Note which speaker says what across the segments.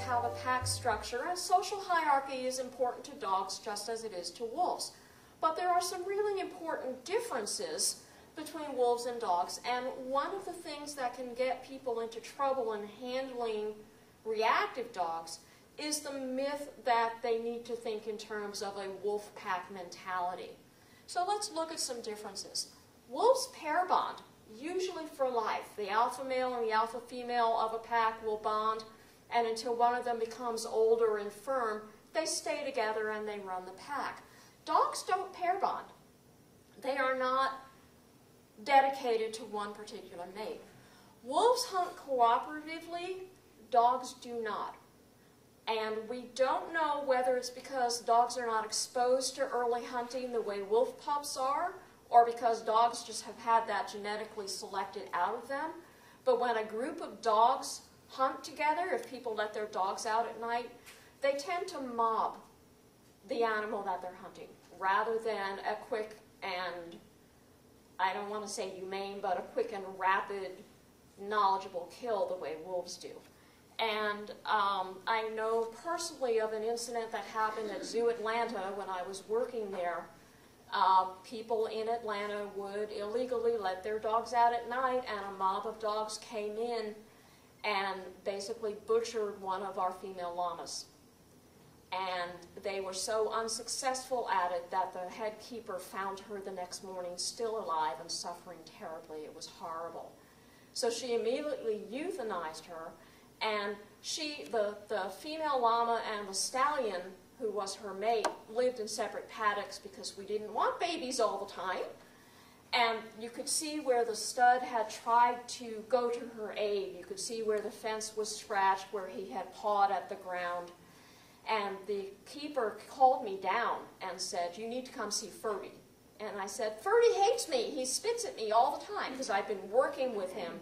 Speaker 1: Have a pack structure, and social hierarchy is important to dogs just as it is to wolves. But there are some really important differences between wolves and dogs, and one of the things that can get people into trouble in handling reactive dogs is the myth that they need to think in terms of a wolf pack mentality. So let's look at some differences. Wolves pair bond, usually for life. The alpha male and the alpha female of a pack will bond, and until one of them becomes old or infirm, they stay together and they run the pack. Dogs don't pair bond. They are not dedicated to one particular mate. Wolves hunt cooperatively, dogs do not. And we don't know whether it's because dogs are not exposed to early hunting the way wolf pups are, or because dogs just have had that genetically selected out of them. But when a group of dogs hunt together, if people let their dogs out at night, they tend to mob the animal that they're hunting rather than a quick and, I don't want to say humane, but a quick and rapid, knowledgeable kill the way wolves do. And I know personally of an incident that happened at Zoo Atlanta when I was working there. People in Atlanta would illegally let their dogs out at night, and a mob of dogs came in and basically butchered one of our female llamas. And they were so unsuccessful at it that the head keeper found her the next morning still alive and suffering terribly. It was horrible. So she immediately euthanized her, and the female llama and the stallion, who was her mate, lived in separate paddocks because we didn't want babies all the time. And you could see where the stud had tried to go to her aid. You could see where the fence was scratched, where he had pawed at the ground. And the keeper called me down and said, "You need to come see Ferdy." And I said, "Ferdy hates me. He spits at me all the time," because I've been working with him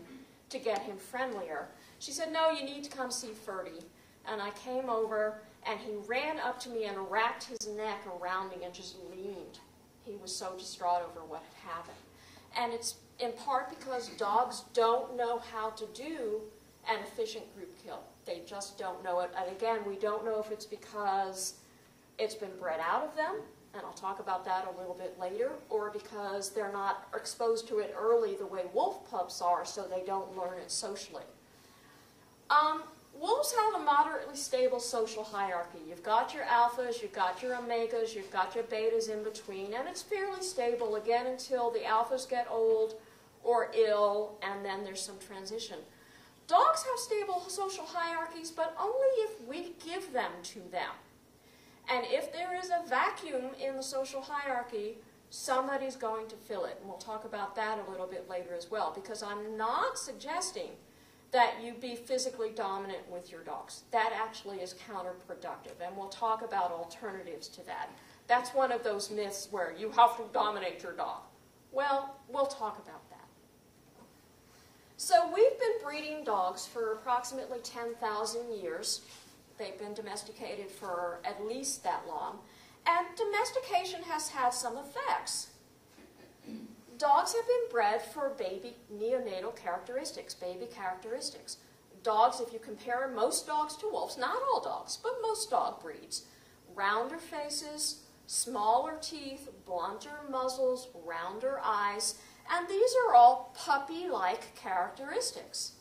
Speaker 1: to get him friendlier. She said, "No, you need to come see Ferdy." And I came over, and he ran up to me and wrapped his neck around me and just leaned. He was so distraught over what had happened. And it's in part because dogs don't know how to do an efficient group kill. They just don't know it. And again, we don't know if it's because it's been bred out of them, and I'll talk about that a little bit later, or because they're not exposed to it early the way wolf pups are, so they don't learn it socially. Wolves have a moderately stable social hierarchy. You've got your alphas, you've got your omegas, you've got your betas in between, and it's fairly stable, again, until the alphas get old or ill, and then there's some transition. Dogs have stable social hierarchies, but only if we give them to them. And if there is a vacuum in the social hierarchy, somebody's going to fill it. And we'll talk about that a little bit later as well, because I'm not suggesting that you be physically dominant with your dogs. That actually is counterproductive, and we'll talk about alternatives to that. That's one of those myths where you have to dominate your dog. Well, we'll talk about that. So we've been breeding dogs for approximately 10,000 years. They've been domesticated for at least that long, and domestication has had some effects. Dogs have been bred for baby neonatal characteristics, baby characteristics. Dogs, if you compare most dogs to wolves, not all dogs, but most dog breeds, rounder faces, smaller teeth, blunter muzzles, rounder eyes, and these are all puppy-like characteristics.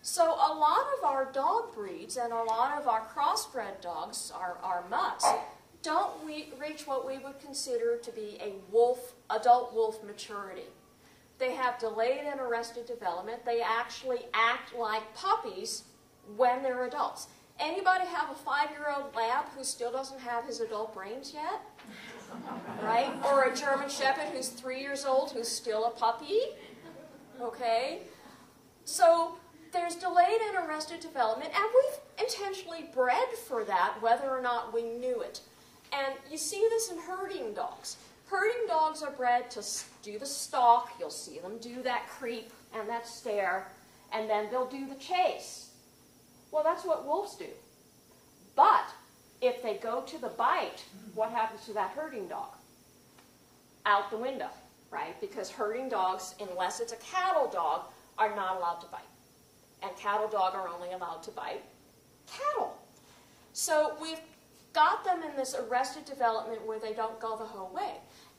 Speaker 1: So a lot of our dog breeds and a lot of our crossbred dogs, our mutts, don't reach what we would consider to be a adult wolf maturity. They have delayed and arrested development. They actually act like puppies when they're adults. Anybody have a 5-year-old lab who still doesn't have his adult brains yet? Right? Or a German Shepherd who's 3 years old who's still a puppy? Okay? So there's delayed and arrested development, and we've intentionally bred for that, whether or not we knew it. And you see this in herding dogs. Herding dogs are bred to do the stalk. You'll see them do that creep and that stare, and then they'll do the chase. Well, that's what wolves do. But if they go to the bite, what happens to that herding dog? Out the window, right? Because herding dogs, unless it's a cattle dog, are not allowed to bite. And cattle dogs are only allowed to bite cattle. So we've got them in this arrested development where they don't go the whole way.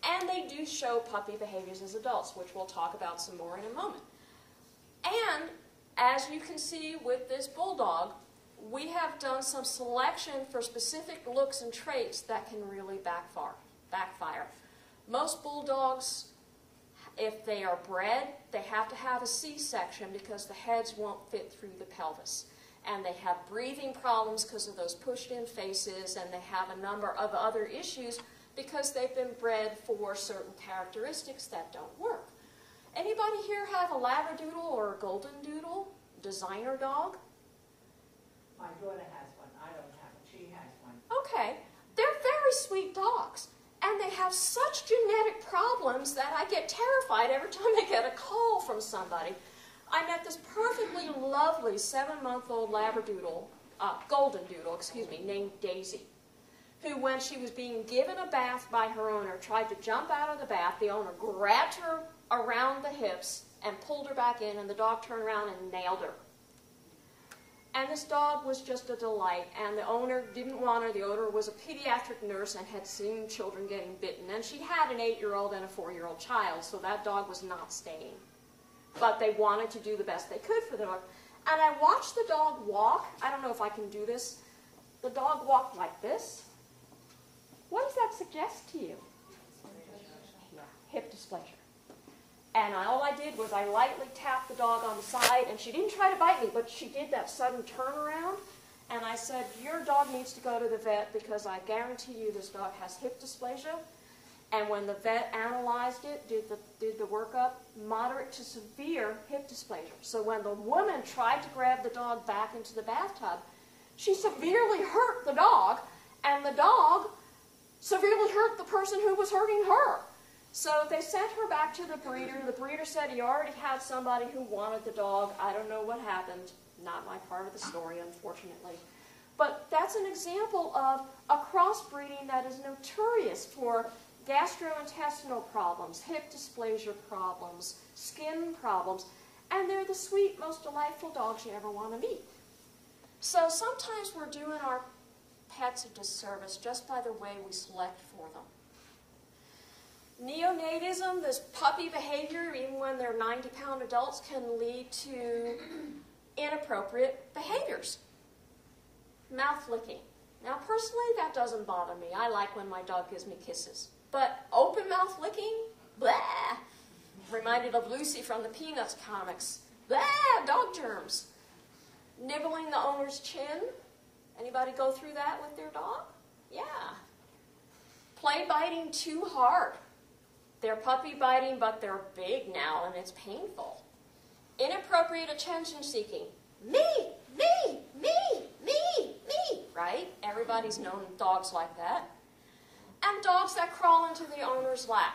Speaker 1: And they do show puppy behaviors as adults, which we'll talk about some more in a moment. And as you can see with this bulldog, we have done some selection for specific looks and traits that can really backfire. Most bulldogs, if they are bred, they have to have a C-section because the heads won't fit through the pelvis. And they have breathing problems because of those pushed-in faces, and they have a number of other issues because they've been bred for certain characteristics that don't work. Anybody here have a Labradoodle or a Golden Doodle, designer dog?
Speaker 2: My daughter has one. I don't have it. She has one.
Speaker 1: Okay. They're very sweet dogs. And they have such genetic problems that I get terrified every time I get a call from somebody. I met this perfectly lovely 7-month-old Labradoodle, Golden Doodle, named Daisy, who, when she was being given a bath by her owner, tried to jump out of the bath. The owner grabbed her around the hips and pulled her back in, and the dog turned around and nailed her. And this dog was just a delight, and the owner didn't want her. The owner was a pediatric nurse and had seen children getting bitten, and she had an 8-year-old and a 4-year-old child, so that dog was not staying. But they wanted to do the best they could for the dog. And I watched the dog walk. I don't know if I can do this. The dog walked like this. What does that suggest to you? Yeah, hip dysplasia. And all I did was I lightly tapped the dog on the side, and she didn't try to bite me, but she did that sudden turnaround. And I said, your dog needs to go to the vet because I guarantee you this dog has hip dysplasia. And when the vet analyzed it, did the workup, moderate to severe hip dysplasia. So when the woman tried to grab the dog back into the bathtub, she severely hurt the dog, and the dog severely hurt the person who was hurting her. So they sent her back to the breeder. The breeder said he already had somebody who wanted the dog. I don't know what happened. Not my part of the story, unfortunately. But that's an example of a crossbreeding that is notorious for gastrointestinal problems, hip dysplasia problems, skin problems, and they're the sweet, most delightful dogs you ever want to meet. So sometimes we're doing our pets a disservice just by the way we select for them. Neonatism, this puppy behavior, even when they're 90-pound adults, can lead to inappropriate behaviors. Mouth licking. Now, personally, that doesn't bother me. I like when my dog gives me kisses. But open mouth licking? Blah! Reminded of Lucy from the Peanuts comics. Blah! Dog germs. Nibbling the owner's chin. Anybody go through that with their dog? Yeah. Play biting too hard. They're puppy biting, but they're big now, and it's painful. Inappropriate attention seeking. Me, me, me, me, me, right? Everybody's known dogs like that. And dogs that crawl into the owner's lap.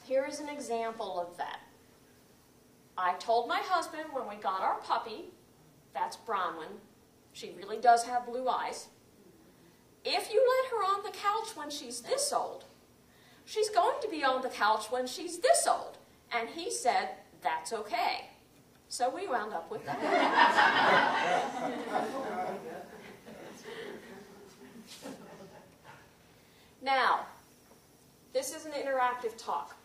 Speaker 1: Here is an example of that. I told my husband when we got our puppy, that's Bronwyn, she really does have blue eyes, if you let her on the couch when she's this old, she's going to be on the couch when she's this old. And he said, that's okay. So we wound up with that. Now, this is an interactive talk.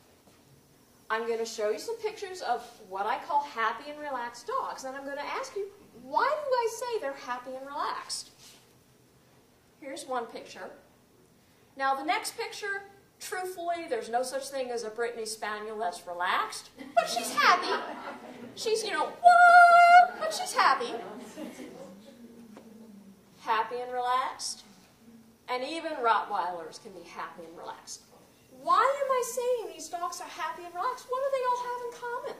Speaker 1: I'm going to show you some pictures of what I call happy and relaxed dogs, and I'm going to ask you, why do I say they're happy and relaxed? Here's one picture. Now, the next picture, truthfully, there's no such thing as a Brittany Spaniel that's relaxed, but she's happy. She's, what? But she's happy. Happy and relaxed. And even Rottweilers can be happy and relaxed. Why am I saying these dogs are happy and relaxed? What do they all have in common?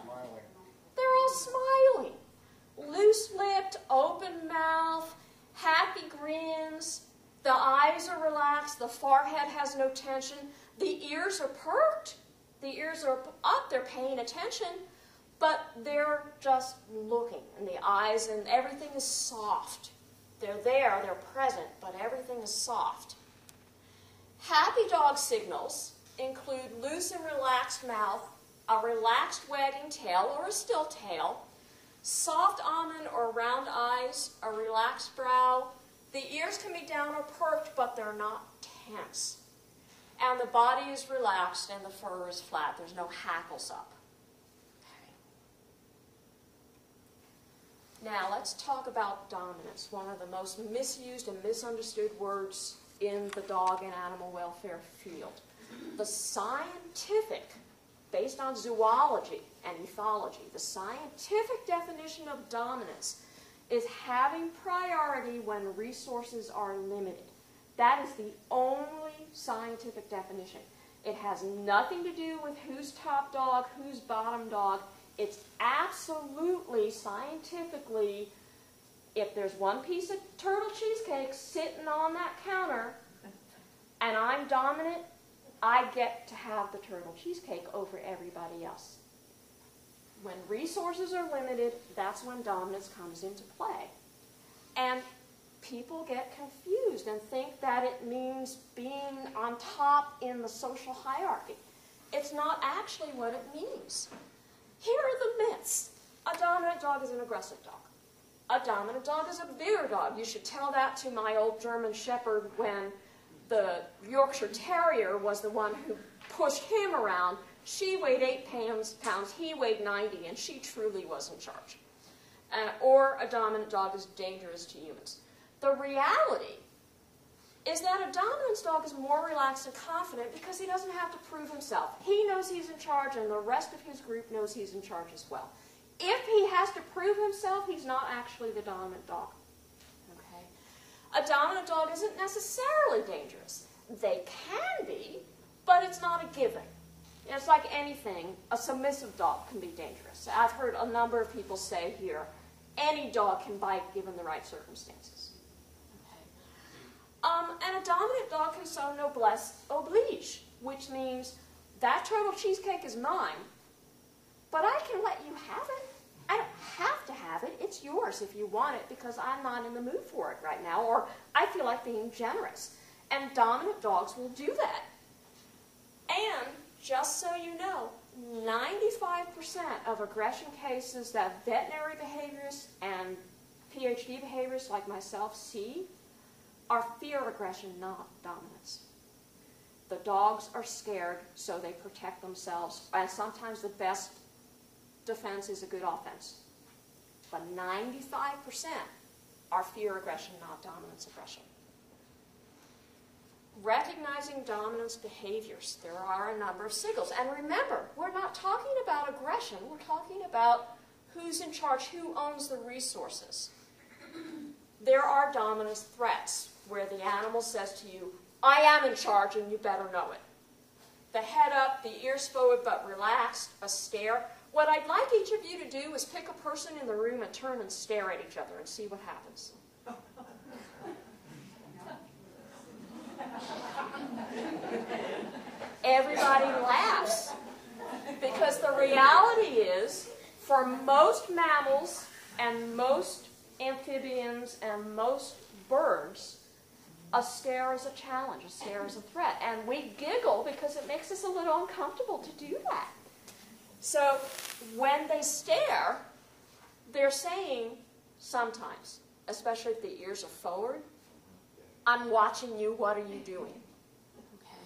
Speaker 3: Smiling.
Speaker 1: They're all smiling. Loose-lipped, open mouth, happy grins. The eyes are relaxed. The The forehead has no tension. The ears are perked. The ears are up. They're paying attention. But they're just looking. And the eyes and everything is soft. They're there. They're present. But everything is soft. Happy dog signals include loose and relaxed mouth, a relaxed wagging tail or a still tail, soft almond or round eyes, a relaxed brow. The ears can be down or perked, but they're not tense. And the body is relaxed and the fur is flat. There's no hackles up. Okay. Now let's talk about dominance, one of the most misused and misunderstood words in the dog and animal welfare field. The scientific, based on zoology and ethology, the scientific definition of dominance is having priority when resources are limited. That is the only scientific definition. It has nothing to do with who's top dog, who's bottom dog. It's absolutely scientifically, if there's one piece of turtle cheesecake sitting on that counter and I'm dominant, I get to have the turtle cheesecake over everybody else. When resources are limited, that's when dominance comes into play. And people get confused and think that it means being on top in the social hierarchy. It's not actually what it means. Here are the myths. A dominant dog is an aggressive dog. A dominant dog is a bigger dog. You should tell that to my old German Shepherd when the Yorkshire Terrier was the one who pushed him around. She weighed 8 pounds, he weighed 90, and she truly was in charge. Or a dominant dog is dangerous to humans. The reality is that a dominance dog is more relaxed and confident because he doesn't have to prove himself. He knows he's in charge, and the rest of his group knows he's in charge as well. If he has to prove himself, he's not actually the dominant dog. Okay? A dominant dog isn't necessarily dangerous. They can be, but it's not a given. It's like anything. A submissive dog can be dangerous. I've heard a number of people say here, any dog can bite given the right circumstances. Okay. And a dominant dog can show noblesse oblige, which means that turtle cheesecake is mine, but I can let you have it. I don't have to have it. It's yours if you want it because I'm not in the mood for it right now, or I feel like being generous. And dominant dogs will do that. And just so you know, 95% of aggression cases that veterinary behaviorists and PhD behaviorists like myself see are fear aggression, not dominance. The dogs are scared, so they protect themselves, and sometimes the best defense is a good offense. But 95% are fear aggression, not dominance aggression. Recognizing dominance behaviors. There are a number of signals. And remember, we're not talking about aggression. We're talking about who's in charge, who owns the resources. There are dominance threats where the animal says to you, I am in charge and you better know it. The head up, the ears forward but relaxed, a stare. What I'd like each of you to do is pick a person in the room and turn and stare at each other and see what happens. Everybody laughs because the reality is for most mammals and most amphibians and most birds, a stare is a challenge, a stare is a threat. And we giggle because it makes us a little uncomfortable to do that. So when they stare, they're saying sometimes, especially if the ears are forward, I'm watching you, what are you doing? Okay.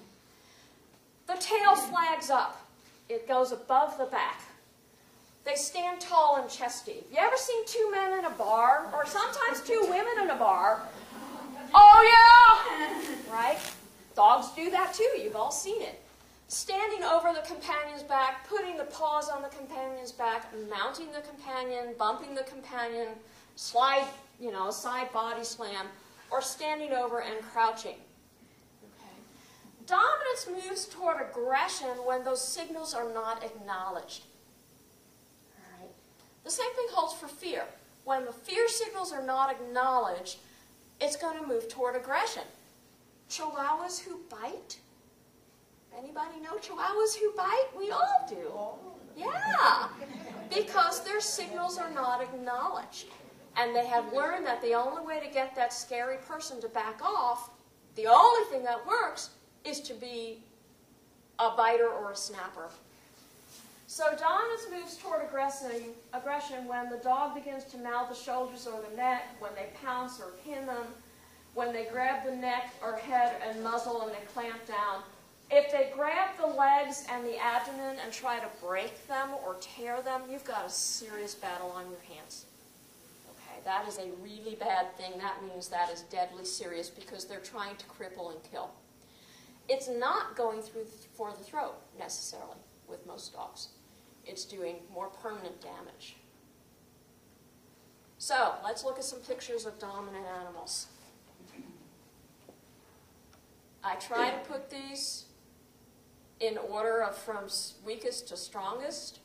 Speaker 1: The tail flags up. It goes above the back. They stand tall and chesty. Have you ever seen two men in a bar? Or sometimes two women in a bar? Oh yeah! Right? Dogs do that too. You've all seen it. Standing over the companion's back, putting the paws on the companion's back, mounting the companion, bumping the companion, slide, side body slam, or standing over and crouching. Okay. Dominance moves toward aggression when those signals are not acknowledged. All right. The same thing holds for fear. When the fear signals are not acknowledged, it's going to move toward aggression. Chihuahuas who bite? Anybody know Chihuahuas who bite? We all do. Yeah, because their signals are not acknowledged. And they have learned that the only way to get that scary person to back off, the only thing that works, is to be a biter or a snapper. So dominance moves toward aggression when the dog begins to mouth the shoulders or the neck, when they pounce or pin them, when they grab the neck or head and muzzle and they clamp down. If they grab the legs and the abdomen and try to break them or tear them, you've got a serious battle on your hands. Okay, that is a really bad thing. That means that is deadly serious because they're trying to cripple and kill. It's not going through for the throat, necessarily, with most dogs. It's doing more permanent damage. So, let's look at some pictures of dominant animals. I try to put these in order of from weakest to strongest.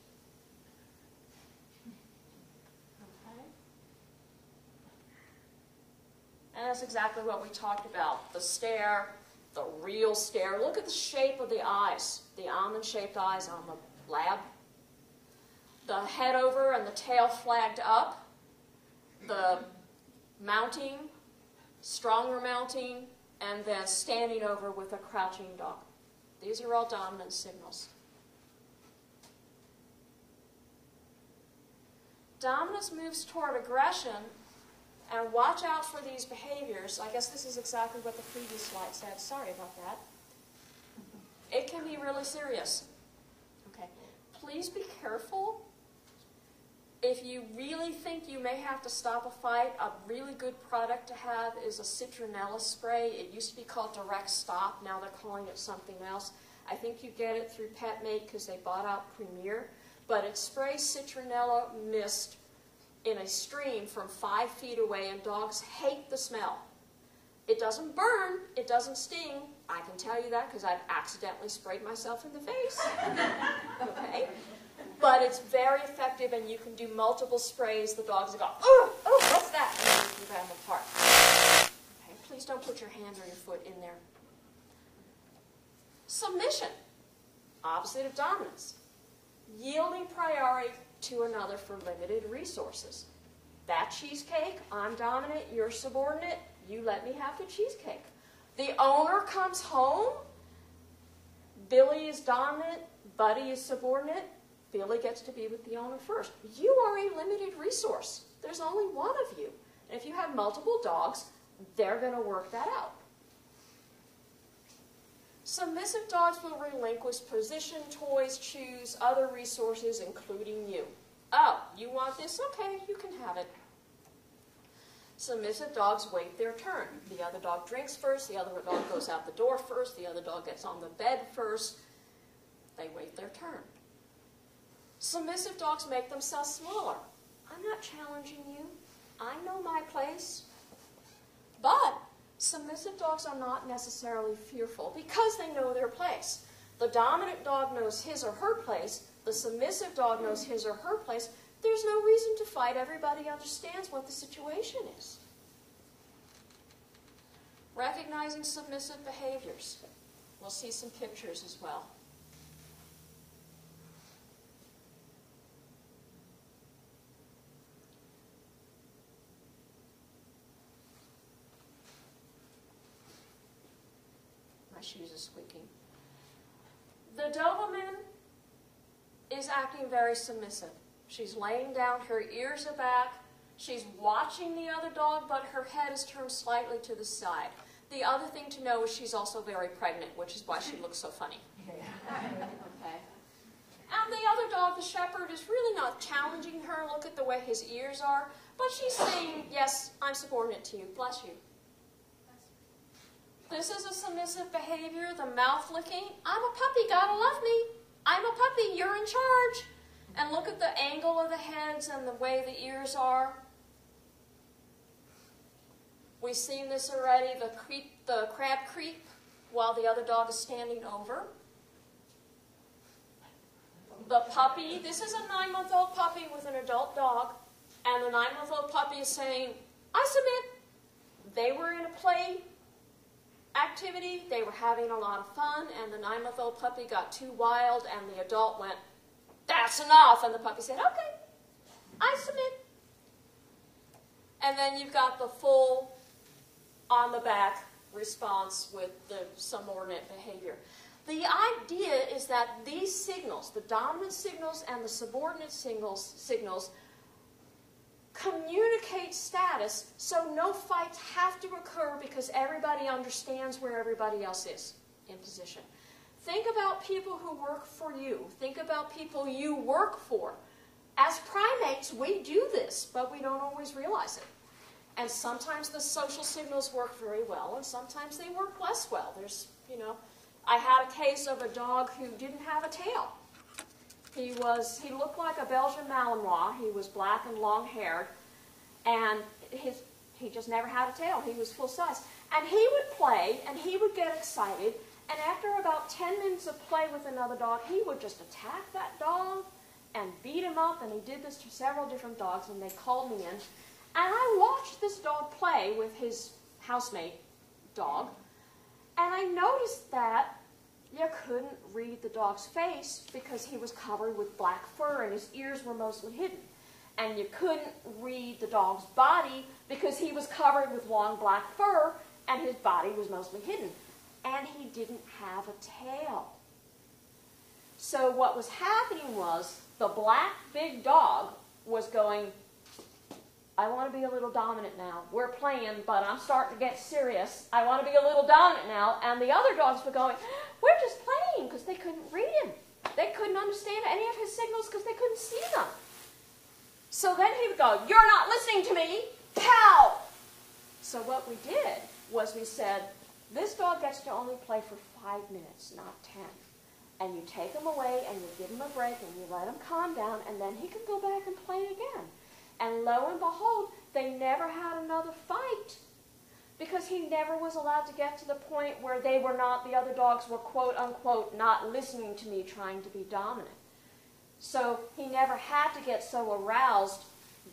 Speaker 1: Okay. And that's exactly what we talked about. The stare, the real stare. Look at the shape of the eyes, the almond-shaped eyes on the lab. The head over and the tail flagged up. The mounting, stronger mounting, and then standing over with a crouching dog. These are all dominant signals. Dominance moves toward aggression, and watch out for these behaviors. I guess this is exactly what the previous slide said. Sorry about that. It can be really serious. Okay. Please be careful. If you really think you may have to stop a fight, a really good product to have is a citronella spray. It used to be called Direct Stop. Now they're calling it something else. I think you get it through PetMate because they bought out Premier. But it sprays citronella mist in a stream from 5 feet away, and dogs hate the smell. It doesn't burn. It doesn't sting. I can tell you that because I've accidentally sprayed myself in the face. Okay? But it's very effective, and you can do multiple sprays. The dogs will go, oh, what's that? And you can them apart. Okay, please don't put your hand or your foot in there. Submission, opposite of dominance. Yielding priority to another for limited resources. That cheesecake, I'm dominant, you're subordinate, you let me have the cheesecake. The owner comes home, Billy is dominant, Buddy is subordinate, Billy gets to be with the owner first. You are a limited resource. There's only one of you. And if you have multiple dogs, they're going to work that out. Submissive dogs will relinquish position, toys, chews, other resources, including you. Oh, you want this? Okay, you can have it. Submissive dogs wait their turn. The other dog drinks first, the other dog goes out the door first, the other dog gets on the bed first. They wait their turn. Submissive dogs make themselves smaller. I'm not challenging you. I know my place. But submissive dogs are not necessarily fearful because they know their place. The dominant dog knows his or her place. The submissive dog knows his or her place. There's no reason to fight. Everybody understands what the situation is. Recognizing submissive behaviors. We'll see some pictures as well. My shoes are squeaking. The Doberman is acting very submissive. She's laying down, her ears are back, she's watching the other dog, but her head is turned slightly to the side. The other thing to know is she's also very pregnant, which is why she looks so funny. Okay. And the other dog, the shepherd, is really not challenging her. Look at the way his ears are. But she's saying, yes, I'm subordinate to you. Bless you. This is a submissive behavior, the mouth licking. I'm a puppy, gotta love me. I'm a puppy, you're in charge. And look at the angle of the heads and the way the ears are. We've seen this already, the crab creep while the other dog is standing over. The puppy, this is a 9-month-old puppy with an adult dog, and the 9-month-old puppy is saying, I submit. They were in a play activity, they were having a lot of fun, and the 9-month-old puppy got too wild, and the adult went, "That's enough," and the puppy said, "Okay, I submit." And then you've got the full on-the-back response with the subordinate behavior. The idea is that these signals, the dominant signals and the subordinate signals communicate status, so no fights have to occur because everybody understands where everybody else is in position. Think about people who work for you. Think about people you work for. As primates, we do this, but we don't always realize it. And sometimes the social signals work very well, and sometimes they work less well. There's, I had a case of a dog who didn't have a tail. He looked like a Belgian Malinois. He was black and long-haired, and he just never had a tail. He was full size. And he would play, and he would get excited, and after about 10 minutes of play with another dog, he would just attack that dog and beat him up, and he did this to several different dogs, and they called me in. And I watched this dog play with his housemate dog, and I noticed that you couldn't read the dog's face because he was covered with black fur and his ears were mostly hidden. And you couldn't read the dog's body because he was covered with long black fur and his body was mostly hidden. And he didn't have a tail. So what was happening was the black big dog was going, "I want to be a little dominant now. We're playing, but I'm starting to get serious. I want to be a little dominant now." And the other dogs were going, "We're just playing," because they couldn't read him. They couldn't understand any of his signals because they couldn't see them. So then he would go, "You're not listening to me. Pow!" So what we did was we said, this dog gets to only play for 5 minutes, not 10. And you take him away and you give him a break and you let him calm down and then he can go back and play again. And lo and behold, they never had another fight because he never was allowed to get to the point where the other dogs were quote unquote not listening to me trying to be dominant. So he never had to get so aroused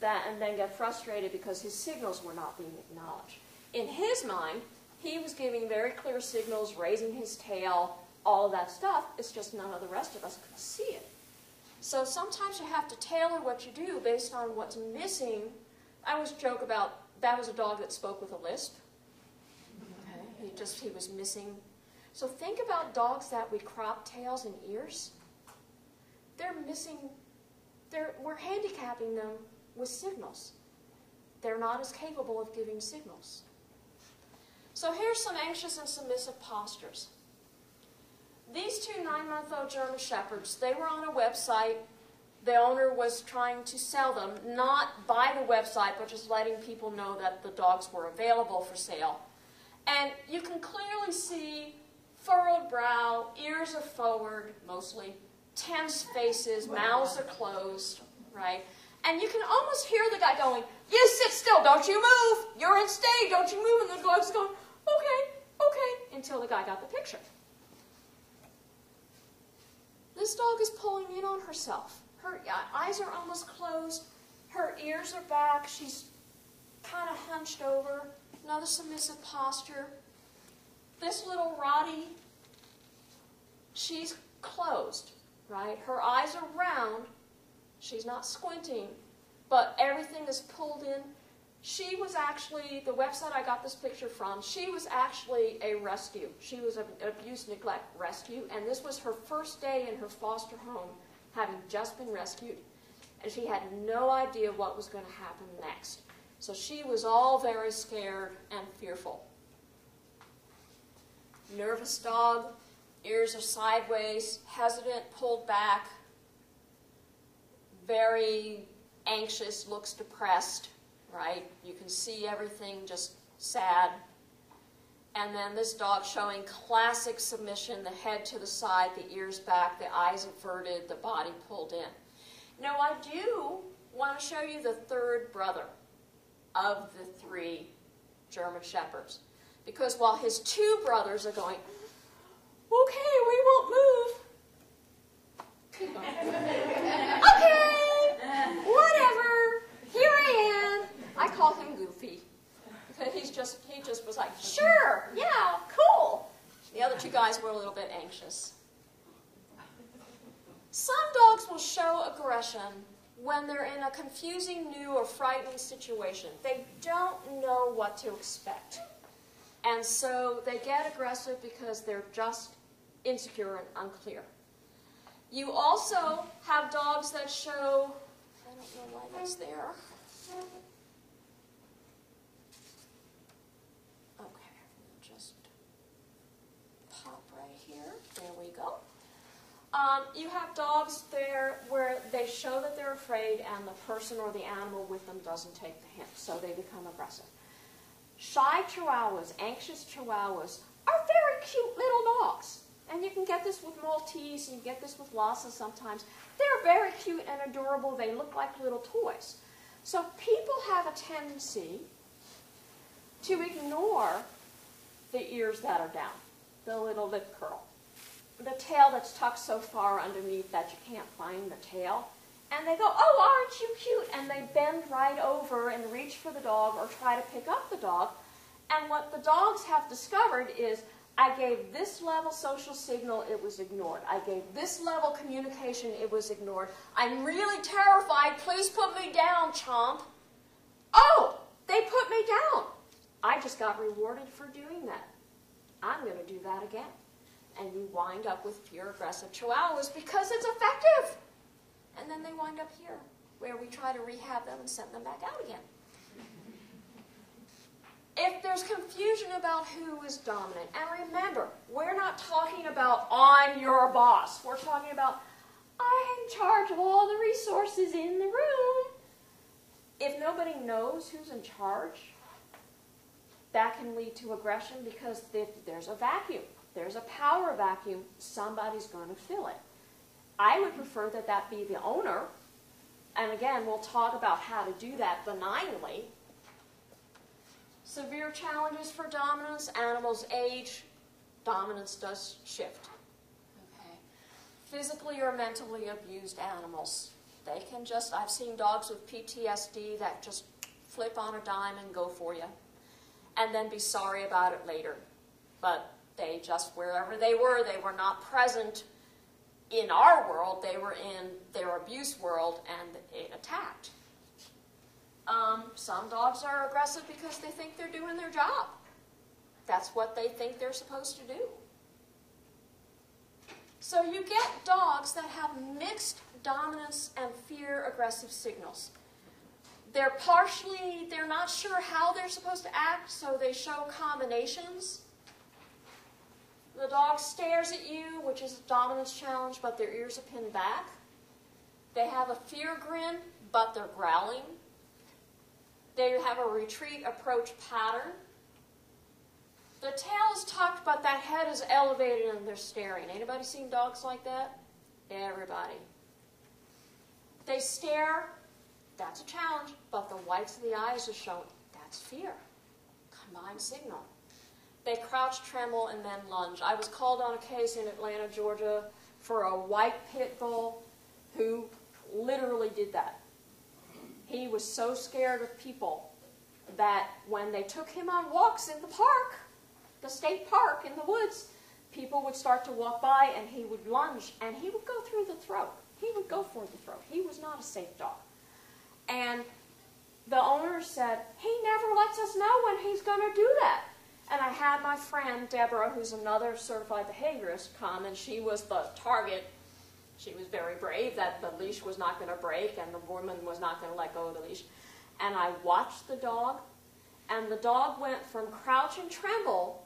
Speaker 1: and then get frustrated because his signals were not being acknowledged. In his mind, he was giving very clear signals, raising his tail, all of that stuff. It's just none of the rest of us could see it. So sometimes you have to tailor what you do based on what's missing. I always joke about that was a dog that spoke with a lisp. Okay. He was missing. So think about dogs that we crop tails and ears. They're missing. We're handicapping them with signals. They're not as capable of giving signals. So here's some anxious and submissive postures. These two 9-month-old German Shepherds, they were on a website. The owner was trying to sell them, not by the website, but just letting people know that the dogs were available for sale. And you can clearly see furrowed brow, ears are forward, mostly, tense faces, mouths are closed, right? And you can almost hear the guy going, "You sit still, don't you move. You're in stay, don't you move." And the dog's going, "Okay, okay," until the guy got the picture. This dog is pulling in on herself. Her eyes are almost closed. Her ears are back. She's kind of hunched over. Another submissive posture. This little Rottie, she's closed, right? Her eyes are round. She's not squinting, but everything is pulled in. She was actually, the website I got this picture from, she was actually a rescue. She was an abuse neglect rescue, and this was her first day in her foster home, having just been rescued. And she had no idea what was going to happen next. So she was all very scared and fearful. Nervous dog, ears are sideways, hesitant, pulled back, very anxious, looks depressed. Right? You can see everything just sad. And then this dog showing classic submission, the head to the side, the ears back, the eyes averted, the body pulled in. Now I do want to show you the third brother of the 3 German Shepherds. Because while his 2 brothers are going, "Okay, we won't move." "Okay, whatever, here I am." I call him Goofy. He just was like, "Sure, yeah, cool." bit anxious. Some dogs will show aggression when they're in a confusing, new, or frightening situation. They don't know what to expect. And so they get aggressive because they're just insecure and unclear. You also have dogs that show, I don't know why that's there. Okay, just pop right here. There we go. You have dogs there where they show that they're afraid and the person or the animal with them doesn't take the hint, so they become aggressive. Shy Chihuahuas, anxious Chihuahuas, are very cute little dogs. And you can get this with Maltese, and you get this with Lhasa sometimes. They're very cute and adorable. They look like little toys. So people have a tendency to ignore the ears that are down, the little lip curl, the tail that's tucked so far underneath that you can't find the tail. And they go, oh, aren't you cute? And they bend right over and reach for the dog or try to pick up the dog. And what the dogs have discovered is, I gave this level social signal, it was ignored. I gave this level communication, it was ignored. I'm really terrified, please put me down, chomp. Oh, they put me down. I just got rewarded for doing that. I'm going to do that again. And you wind up with fear aggressive Chihuahuas because it's effective. And then they wind up here, where we try to rehab them and send them back out again. If there's confusion about who is dominant, and remember, we're not talking about I'm your boss. We're talking about I'm in charge of all the resources in the room. If nobody knows who's in charge, that can lead to aggression because if there's a vacuum, there's a power vacuum, somebody's going to fill it. I would prefer that that be the owner, and again, we'll talk about how to do that benignly. Severe challenges for dominance, animals age, dominance does shift. Okay. Physically or mentally abused animals. They can just, I've seen dogs with PTSD that just flip on a dime and go for you. And then be sorry about it later. But they just, wherever they were not present in our world, they were in their abuse world and it attacked. Some dogs are aggressive because they think they're doing their job. That's what they think they're supposed to do. So you get dogs that have mixed dominance and fear aggressive signals. They're not sure how they're supposed to act, so they show combinations. The dog stares at you, which is a dominance challenge, but their ears are pinned back. They have a fear grin, but they're growling. They have a retreat approach pattern. The tail is tucked, but that head is elevated and they're staring. Anybody seen dogs like that? Everybody. They stare, that's a challenge, but the whites of the eyes are showing. That's fear. Combined signal. They crouch, tremble, and then lunge. I was called on a case in Atlanta, Georgia, for a white pit bull who literally did that. He was so scared of people that when they took him on walks in the park, the state park in the woods, people would start to walk by and he would lunge and he would go through the throat. He would go for the throat. He was not a safe dog. And the owner said, he never lets us know when he's going to do that. And I had my friend, Deborah, who's another certified behaviorist, come, and she was the target. She was very brave that the leash was not going to break and the woman was not going to let go of the leash. And I watched the dog, and the dog went from crouch and tremble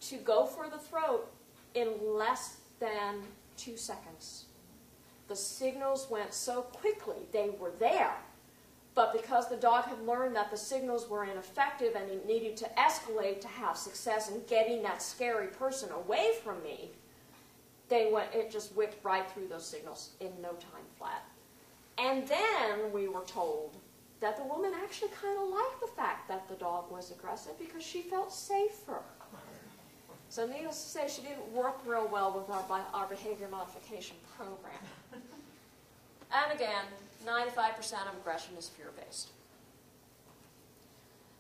Speaker 1: to go for the throat in less than 2 seconds. The signals went so quickly, they were there. But because the dog had learned that the signals were ineffective and it needed to escalate to have success in getting that scary person away from me, it just whipped right through those signals in no time flat. And then we were told that the woman actually kind of liked the fact that the dog was aggressive because she felt safer. So needless to say, she didn't work real well with our behavior modification program. And again, 95% of aggression is fear-based.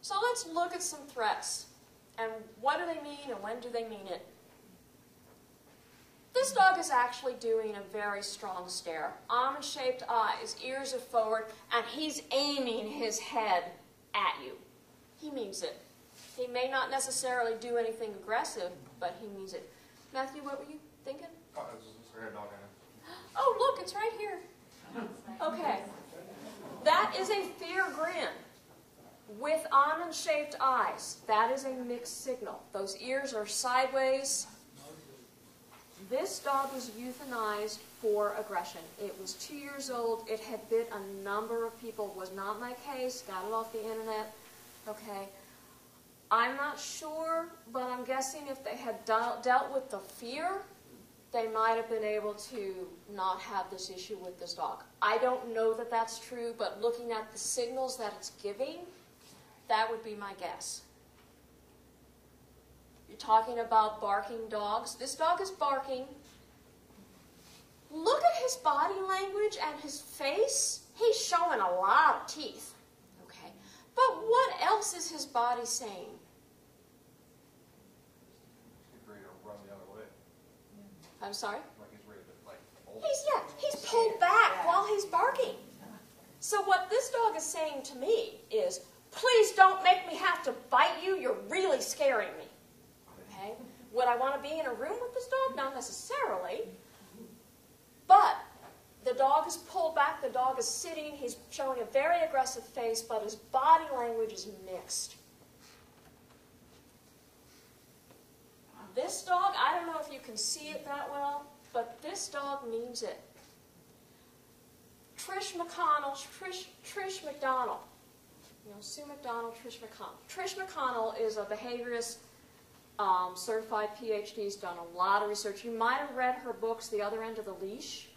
Speaker 1: So let's look at some threats. And what do they mean and when do they mean it? This dog is actually doing a very strong stare. Almond-shaped eyes, ears are forward, and he's aiming his head at you. He means it. He may not necessarily do anything aggressive, but he means it. Matthew, what were you thinking?
Speaker 3: Oh, it's just a dog in it.
Speaker 1: Oh, look, it's right here. Okay. That is a fear grin with almond-shaped eyes. That is a mixed signal. Those ears are sideways. This dog was euthanized for aggression. It was 2 years old. It had bit a number of people. Was not my case. Got it off the internet. Okay. I'm not sure, but I'm guessing if they had dealt with the fear, they might have been able to not have this issue with this dog. I don't know that that's true, but looking at the signals that it's giving, that would be my guess. You're talking about barking dogs. This dog is barking. Look at his body language and his face. He's showing a lot of teeth. Okay. But what else is his body saying?
Speaker 3: He's ready to run the other way.
Speaker 1: I'm sorry?
Speaker 3: Like he's ready to, like, hold.
Speaker 1: He's pulled back while he's barking. So what this dog is saying to me is, please don't make me have to bite you. You're really scaring me. Okay? Would I want to be in a room with this dog? Not necessarily. But the dog is pulled back. The dog is sitting. He's showing a very aggressive face, but his body language is mixed. This dog, I don't know if you can see it that well, but this dog means it. Trish McDonald. You know, Sue McDonald, Trish McConnell. Trish McConnell is a behaviorist, certified PhD. She's done a lot of research. You might have read her books, The Other End of the Leash,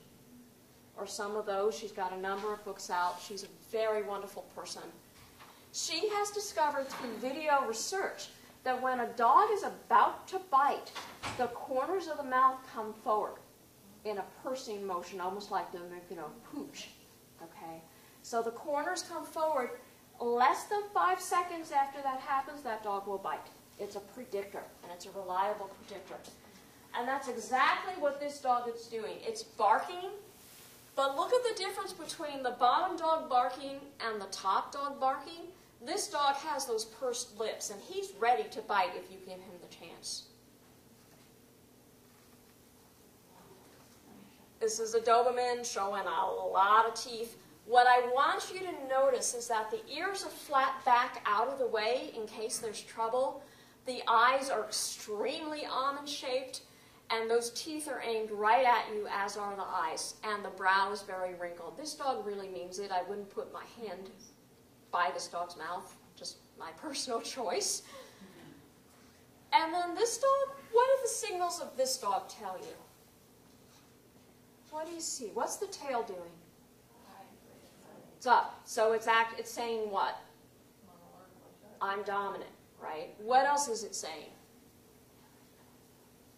Speaker 1: or some of those. She's got a number of books out. She's a very wonderful person. She has discovered through video research that when a dog is about to bite, the corners of the mouth come forward in a pursing motion, almost like the, pooch. Okay? So the corners come forward. Less than 5 seconds after that happens, that dog will bite. It's a predictor, and it's a reliable predictor. And that's exactly what this dog is doing. It's barking, but look at the difference between the bottom dog barking and the top dog barking. This dog has those pursed lips, and he's ready to bite if you give him the chance. This is a Doberman showing a lot of teeth. What I want you to notice is that the ears are flat back out of the way in case there's trouble. The eyes are extremely almond-shaped, and those teeth are aimed right at you, as are the eyes. And the brow is very wrinkled. This dog really means it. I wouldn't put my hand by this dog's mouth, just my personal choice. And then this dog, what do the signals of this dog tell you? What do you see? What's the tail doing? It's up. So it's saying what? I'm dominant, right? What else is it saying?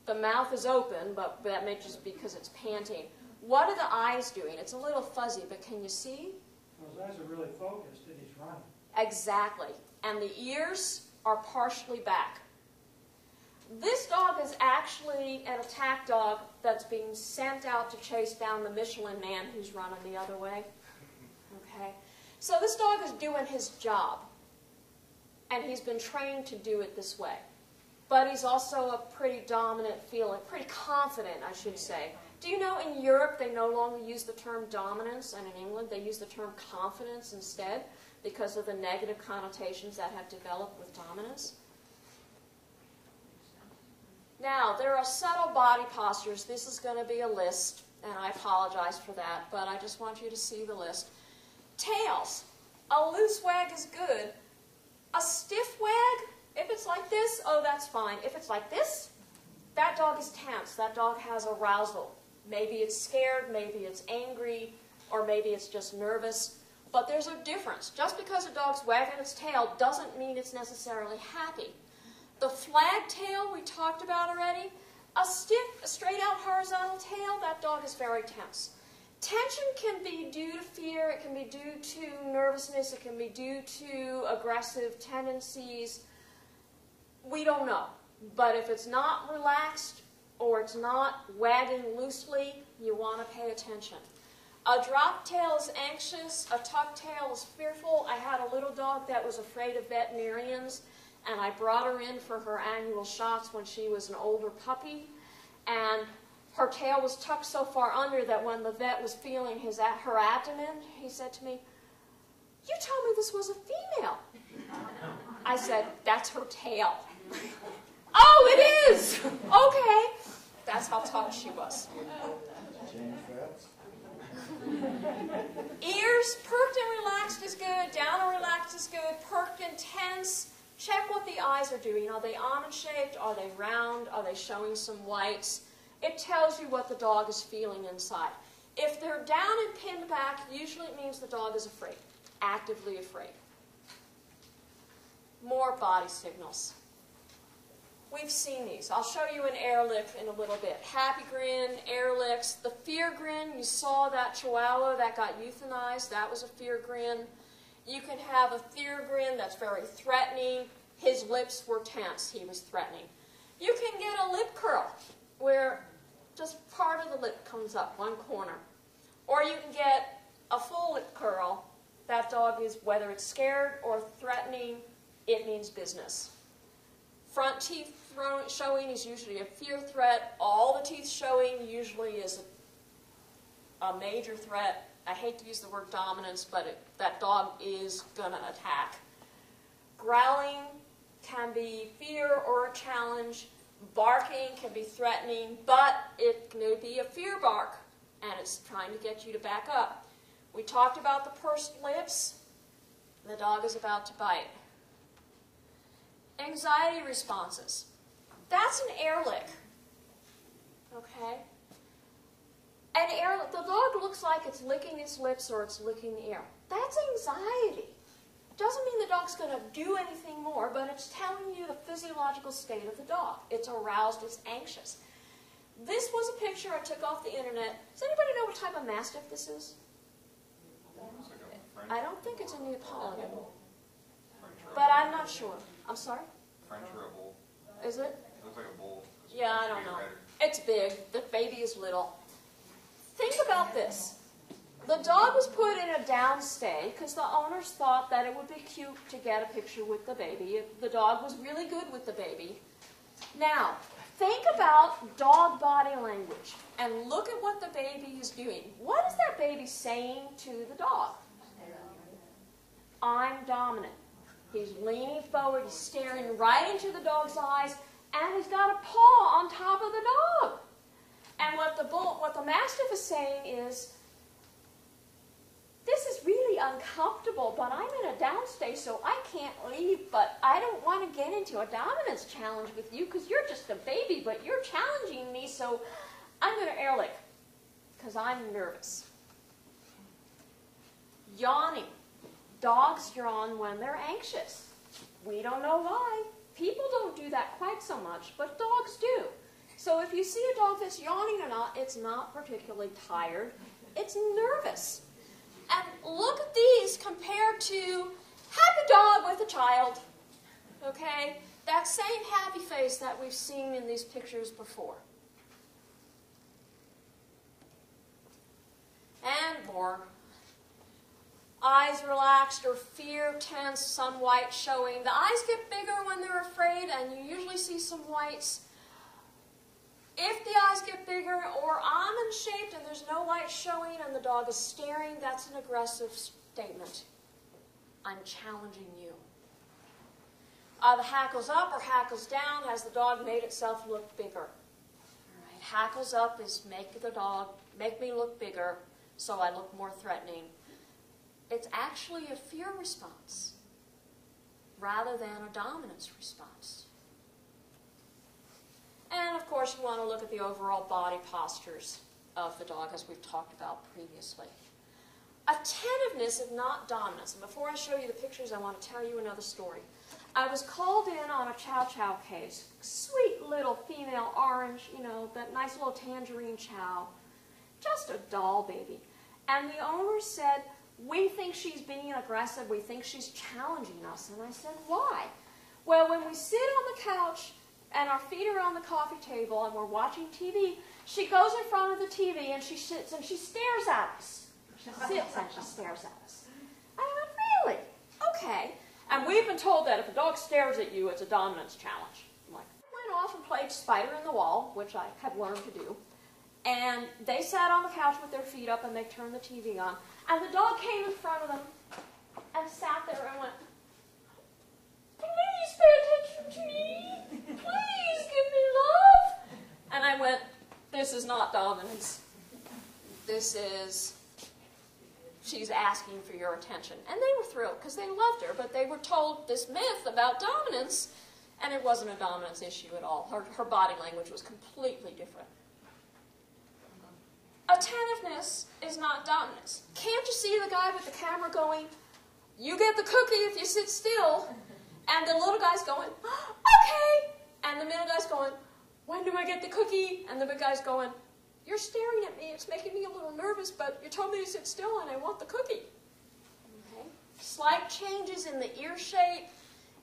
Speaker 1: The mouth is open, but that may just be because it's panting. What are the eyes doing? It's a little fuzzy, but can you see?
Speaker 4: Those eyes are really focused and he's running.
Speaker 1: Exactly. And the ears are partially back. This dog is actually an attack dog that's being sent out to chase down the Michelin man who's running the other way. Okay? So this dog is doing his job. And he's been trained to do it this way. But he's also a pretty dominant feeling, pretty confident, I should say. Do you know in Europe they no longer use the term dominance, and in England they use the term confidence instead because of the negative connotations that have developed with dominance? Now, there are subtle body postures. This is going to be a list, and I apologize for that, but I just want you to see the list. Tails. A loose wag is good. A stiff wag, if it's like this, oh, that's fine. If it's like this, that dog is tense. That dog has arousal. Maybe it's scared, maybe it's angry, or maybe it's just nervous. But there's a difference. Just because a dog's wagging its tail doesn't mean it's necessarily happy. The flag tail we talked about already. A stiff, straight out horizontal tail, that dog is very tense. Tension can be due to fear, it can be due to nervousness, it can be due to aggressive tendencies. We don't know. But if it's not relaxed, or it's not wagging loosely, you want to pay attention. A drop tail is anxious, a tuck tail is fearful. I had a little dog that was afraid of veterinarians, and I brought her in for her annual shots when she was an older puppy, and her tail was tucked so far under that when the vet was feeling her abdomen, he said to me, "You told me this was a female." I said, "That's her tail." "Oh, it is! Okay." That's how tucked she was. Ears, perked and relaxed is good. Down and relaxed is good. Perked and tense. Check what the eyes are doing. Are they almond-shaped? Are they round? Are they showing some whites? It tells you what the dog is feeling inside. If they're down and pinned back, usually it means the dog is afraid, actively afraid. More body signals. We've seen these. I'll show you an air lick in a little bit. Happy grin, air licks. The fear grin, you saw that Chihuahua that got euthanized. That was a fear grin. You can have a fear grin that's very threatening. His lips were tense. He was threatening. You can get a lip curl where just part of the lip comes up, one corner. Or you can get a full lip curl. That dog is, whether it's scared or threatening, it means business. Front teeth showing is usually a fear threat. All the teeth showing usually is a major threat. I hate to use the word dominance, but that dog is going to attack. Growling can be fear or a challenge. Barking can be threatening, but it can be a fear bark, and it's trying to get you to back up. We talked about the pursed lips. The dog is about to bite. Anxiety responses. That's an air lick. Okay? An air lick, the dog looks like it's licking its lips or it's licking the air. That's anxiety. Doesn't mean the dog's going to do anything more, but it's telling you the physiological state of the dog. It's aroused, it's anxious. This was a picture I took off the internet. Does anybody know what type of Mastiff this is? I don't think it's a Neapolitan, but I'm not sure. I'm sorry?
Speaker 3: French or a bull?
Speaker 1: Is it?
Speaker 3: It looks like a bull.
Speaker 1: Yeah, I don't know. It's big. The baby is little. Think about this. The dog was put in a downstay because the owners thought that it would be cute to get a picture with the baby. The dog was really good with the baby. Now, think about dog body language and look at what the baby is doing. What is that baby saying to the dog? I'm dominant. He's leaning forward, he's staring right into the dog's eyes, and he's got a paw on top of the dog. And what the Mastiff is saying is, this is really uncomfortable, but I'm in a downstay, so I can't leave, but I don't want to get into a dominance challenge with you because you're just a baby, but you're challenging me, so I'm going to air lick because I'm nervous. Yawning. Dogs yawn when they're anxious. We don't know why. People don't do that quite so much, but dogs do. So if you see a dog that's yawning or not, it's not particularly tired. It's nervous. And look at these compared to happy dog with a child. Okay? That same happy face that we've seen in these pictures before. And more. Eyes relaxed or fear tense, some white showing. The eyes get bigger when they're afraid, and you usually see some whites. If the eyes get bigger or almond-shaped and there's no white showing and the dog is staring, that's an aggressive statement. I'm challenging you. The hackles up or hackles down. Has the dog made itself look bigger? All right. Hackles up is make me look bigger so I look more threatening. It's actually a fear response rather than a dominance response. And of course, you want to look at the overall body postures of the dog, as we've talked about previously. Attentiveness is not dominance. And before I show you the pictures, I want to tell you another story. I was called in on a chow chow case. Sweet little female orange, that nice little tangerine chow. Just a doll baby. And the owner said, we think she's being aggressive. We think she's challenging us. And I said, why? Well, when we sit on the couch and our feet are on the coffee table and we're watching TV, she goes in front of the TV and she sits and she stares at us. She sits and she stares at us. I went, really? Okay. And we've been told that if a dog stares at you, it's a dominance challenge. I'm like, I went off and played spider in the wall, which I had learned to do. And they sat on the couch with their feet up and they turned the TV on. And the dog came in front of them and sat there and went, please pay attention to me. Please give me love. And I went, this is not dominance. This is, she's asking for your attention. And they were thrilled because they loved her, but they were told this myth about dominance, and it wasn't a dominance issue at all. Her body language was completely different. Attentiveness is not dominance. Can't you see the guy with the camera going, you get the cookie if you sit still? And the little guy's going, okay. And the middle guy's going, when do I get the cookie? And the big guy's going, you're staring at me. It's making me a little nervous, but you told me to sit still and I want the cookie. Okay. Slight changes in the ear shape,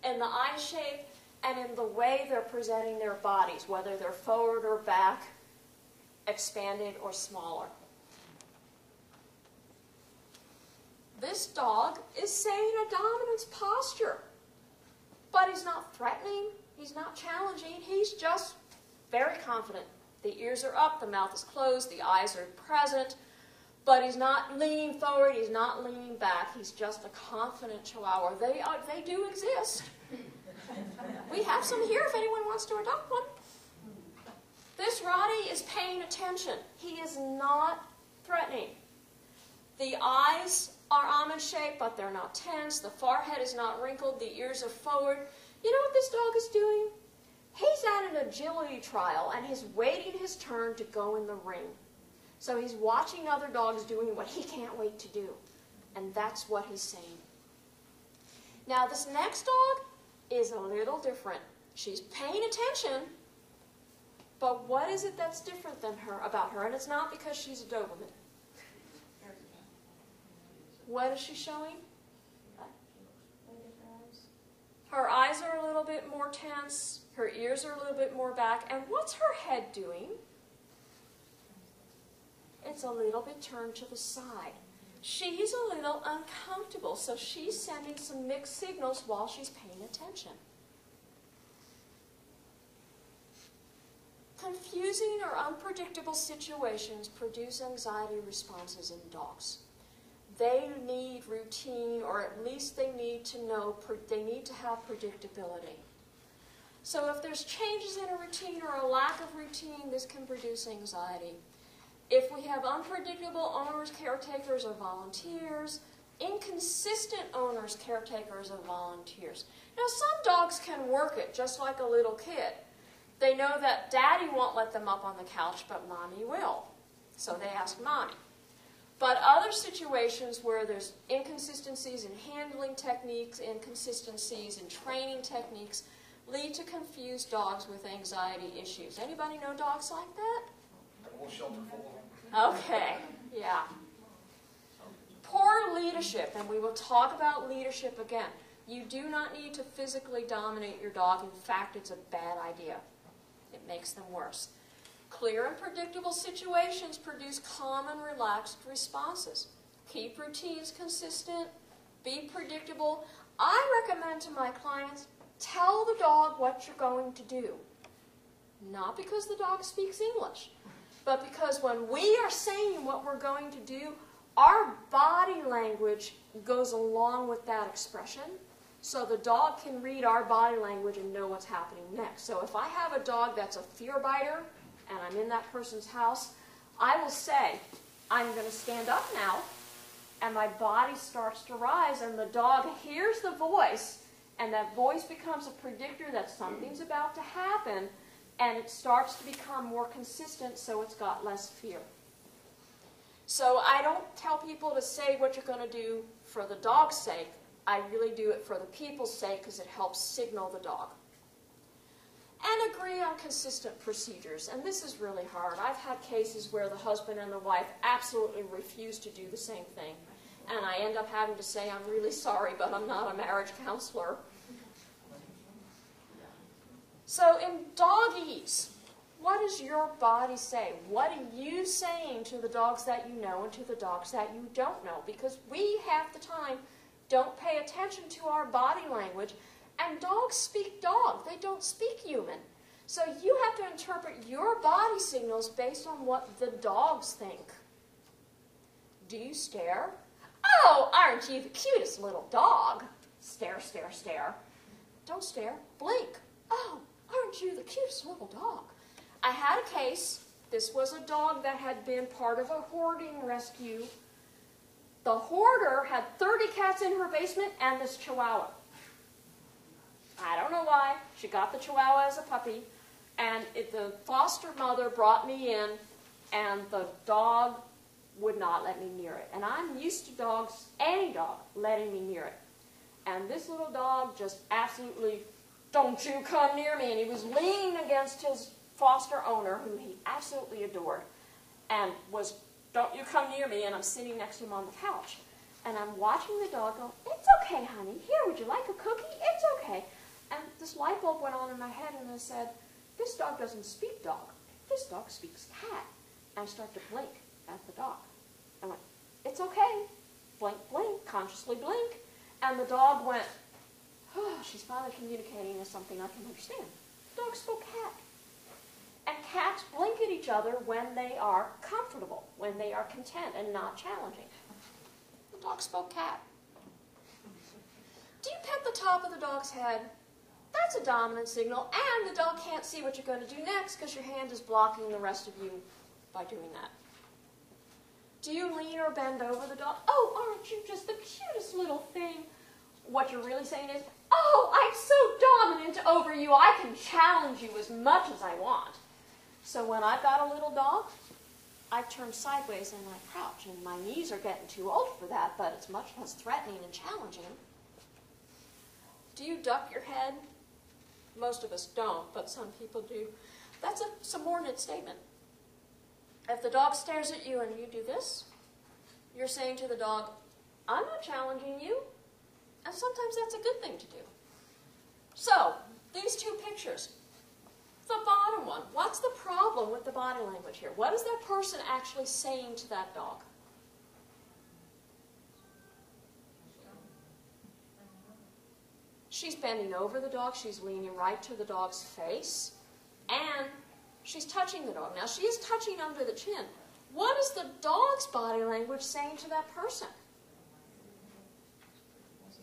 Speaker 1: in the eye shape, and in the way they're presenting their bodies, whether they're forward or back, expanded or smaller. This dog is saying a dominance posture, but he's not threatening, he's not challenging, he's just very confident. The ears are up, the mouth is closed, the eyes are present, but he's not leaning forward, he's not leaning back, he's just a confident Chihuahua. They do exist. We have some here if anyone wants to adopt one. This Roddy is paying attention. He is not threatening. The eyes are almond shaped, but they're not tense. The forehead is not wrinkled. The ears are forward. You know what this dog is doing? He's at an agility trial, and he's waiting his turn to go in the ring. So he's watching other dogs doing what he can't wait to do. And that's what he's saying. Now, this next dog is a little different. She's paying attention, but what is it that's different than her about her? And it's not because she's a Doberman. What is she showing? Her eyes are a little bit more tense. Her ears are a little bit more back. And what's her head doing? It's a little bit turned to the side. She's a little uncomfortable, so she's sending some mixed signals while she's paying attention. Confusing or unpredictable situations produce anxiety responses in dogs. They need routine, or at least they need to know, they need to have predictability. So if there's changes in a routine or a lack of routine, this can produce anxiety. If we have unpredictable owners, caretakers, or volunteers, inconsistent owners, caretakers, or volunteers. Now, some dogs can work it just like a little kid. They know that daddy won't let them up on the couch, but mommy will. So they ask mommy. But other situations where there's inconsistencies in handling techniques, inconsistencies in training techniques, lead to confused dogs with anxiety issues. Anybody know dogs like that?
Speaker 3: A whole shelter full of them.
Speaker 1: Okay, yeah. Poor leadership, and we will talk about leadership again. You do not need to physically dominate your dog. In fact, it's a bad idea. It makes them worse. Clear and predictable situations produce calm and relaxed responses. Keep routines consistent. Be predictable. I recommend to my clients, tell the dog what you're going to do. Not because the dog speaks English, but because when we are saying what we're going to do, our body language goes along with that expression. So the dog can read our body language and know what's happening next. So if I have a dog that's a fear biter, and I'm in that person's house, I will say, I'm going to stand up now, and my body starts to rise, and the dog hears the voice, and that voice becomes a predictor that something's about to happen, and it starts to become more consistent, so it's got less fear. So I don't tell people to say what you're going to do for the dog's sake. I really do it for the people's sake because it helps signal the dog. And agree on consistent procedures. And this is really hard. I've had cases where the husband and the wife absolutely refuse to do the same thing. And I end up having to say, I'm really sorry, but I'm not a marriage counselor. So in doggies, what does your body say? What are you saying to the dogs that you know and to the dogs that you don't know? Because we, half the time, don't pay attention to our body language, and dogs speak dog. They don't speak human. So you have to interpret your body signals based on what the dogs think. Do you stare? Oh, aren't you the cutest little dog? Stare, stare, stare. Don't stare. Blink. Oh, aren't you the cutest little dog? I had a case. This was a dog that had been part of a hoarding rescue. The hoarder had 30 cats in her basement and this Chihuahua. I don't know why. She got the Chihuahua as a puppy, and the foster mother brought me in, and the dog would not let me near it. And I'm used to dogs, any dog, letting me near it. And this little dog just absolutely, don't you come near me. And he was leaning against his foster owner, who he absolutely adored, and was, don't you come near me. And I'm sitting next to him on the couch. And I'm watching the dog go, it's okay, honey. Here, would you like a cookie? It's okay. And this light bulb went on in my head, and I said, this dog doesn't speak dog. This dog speaks cat. And I started to blink at the dog. I went, it's okay. Blink, blink, consciously blink. And the dog went, oh, she's finally communicating with something I can understand. The dog spoke cat. And cats blink at each other when they are comfortable, when they are content and not challenging. The dog spoke cat. Do you pet the top of the dog's head? That's a dominant signal, and the dog can't see what you're going to do next because your hand is blocking the rest of you by doing that. Do you lean or bend over the dog? Oh, aren't you just the cutest little thing? What you're really saying is, oh, I'm so dominant over you, I can challenge you as much as I want. So when I've got a little dog, I turn sideways and I crouch, and my knees are getting too old for that, but it's much less threatening and challenging. Do you duck your head? Most of us don't, but some people do. That's a subordinate statement. If the dog stares at you and you do this, you're saying to the dog, I'm not challenging you. And sometimes that's a good thing to do. So, these two pictures. The bottom one, what's the problem with the body language here? What is that person actually saying to that dog? She's bending over the dog, she's leaning right to the dog's face, and she's touching the dog. Now, she is touching under the chin. What is the dog's body language saying to that person?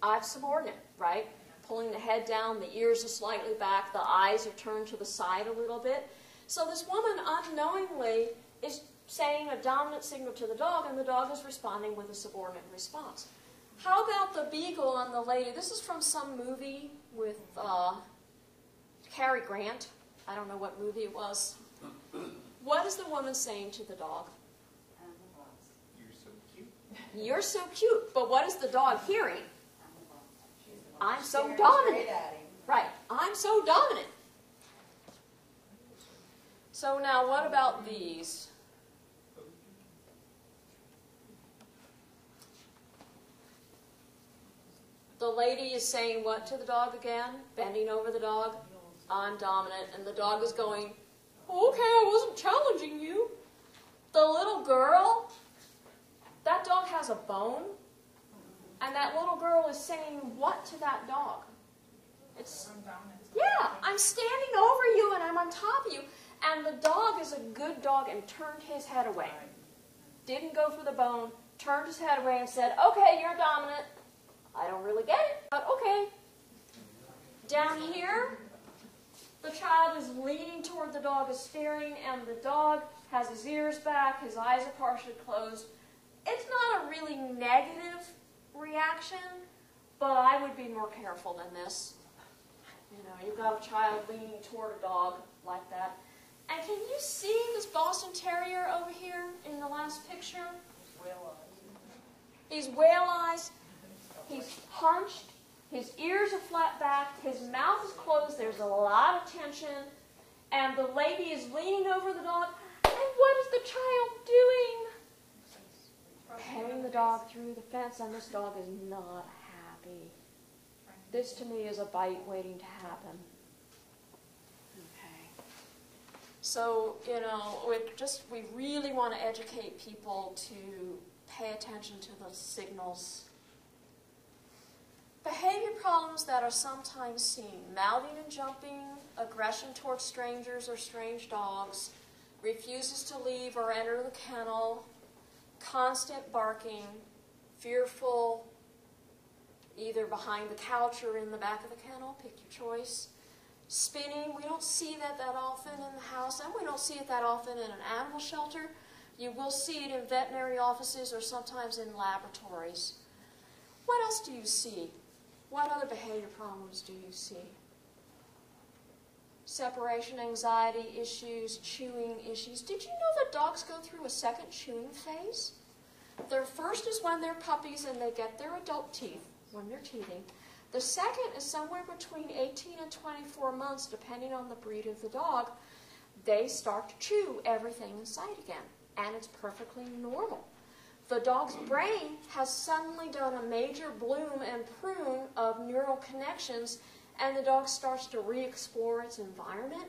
Speaker 1: I'm subordinate, right? Pulling the head down, the ears are slightly back, the eyes are turned to the side a little bit. So this woman unknowingly is saying a dominant signal to the dog, and the dog is responding with a subordinate response. How about the beagle on the lady? This is from some movie with Cary Grant. I don't know what movie it was. What is the woman saying to the dog?
Speaker 3: You're so cute.
Speaker 1: You're so cute. But what is the dog hearing? I'm so dominant. Right. I'm so dominant. So now what about these? The lady is saying what to the dog again? Bending over the dog. I'm dominant. And the dog is going, okay, I wasn't challenging you. The little girl, that dog has a bone. And that little girl is saying what to that dog? It's, yeah, I'm standing over you and I'm on top of you. And the dog is a good dog and turned his head away. Didn't go for the bone, turned his head away and said, okay, you're dominant. I don't really get it, but okay. Down here, the child is leaning toward the dog, is staring, and the dog has his ears back, his eyes are partially closed. It's not a really negative reaction, but I would be more careful than this. You know, you've got a child leaning toward a dog like that. And can you see this Boston Terrier over here in the last picture? He's whale eyes. He's hunched. His ears are flat back. His mouth is closed. There's a lot of tension. And the lady is leaning over the dog. And what is the child doing? Petting the dog through the fence, and this dog is not happy. This, to me, is a bite waiting to happen. So, you know, we really want to educate people to pay attention to the signals. Behavior problems that are sometimes seen: mouthing and jumping, aggression towards strangers or strange dogs, refuses to leave or enter the kennel, constant barking, fearful, either behind the couch or in the back of the kennel, pick your choice. Spinning, we don't see that often in the house, and we don't see it that often in an animal shelter. You will see it in veterinary offices or sometimes in laboratories. What else do you see? What other behavior problems do you see? Separation anxiety issues, chewing issues. Did you know that dogs go through a second chewing phase? Their first is when they're puppies and they get their adult teeth, when they're teething. The second is somewhere between 18 and 24 months, depending on the breed of the dog. They start to chew everything in sight again, and it's perfectly normal. The dog's brain has suddenly done a major bloom and prune of neural connections, and the dog starts to re-explore its environment.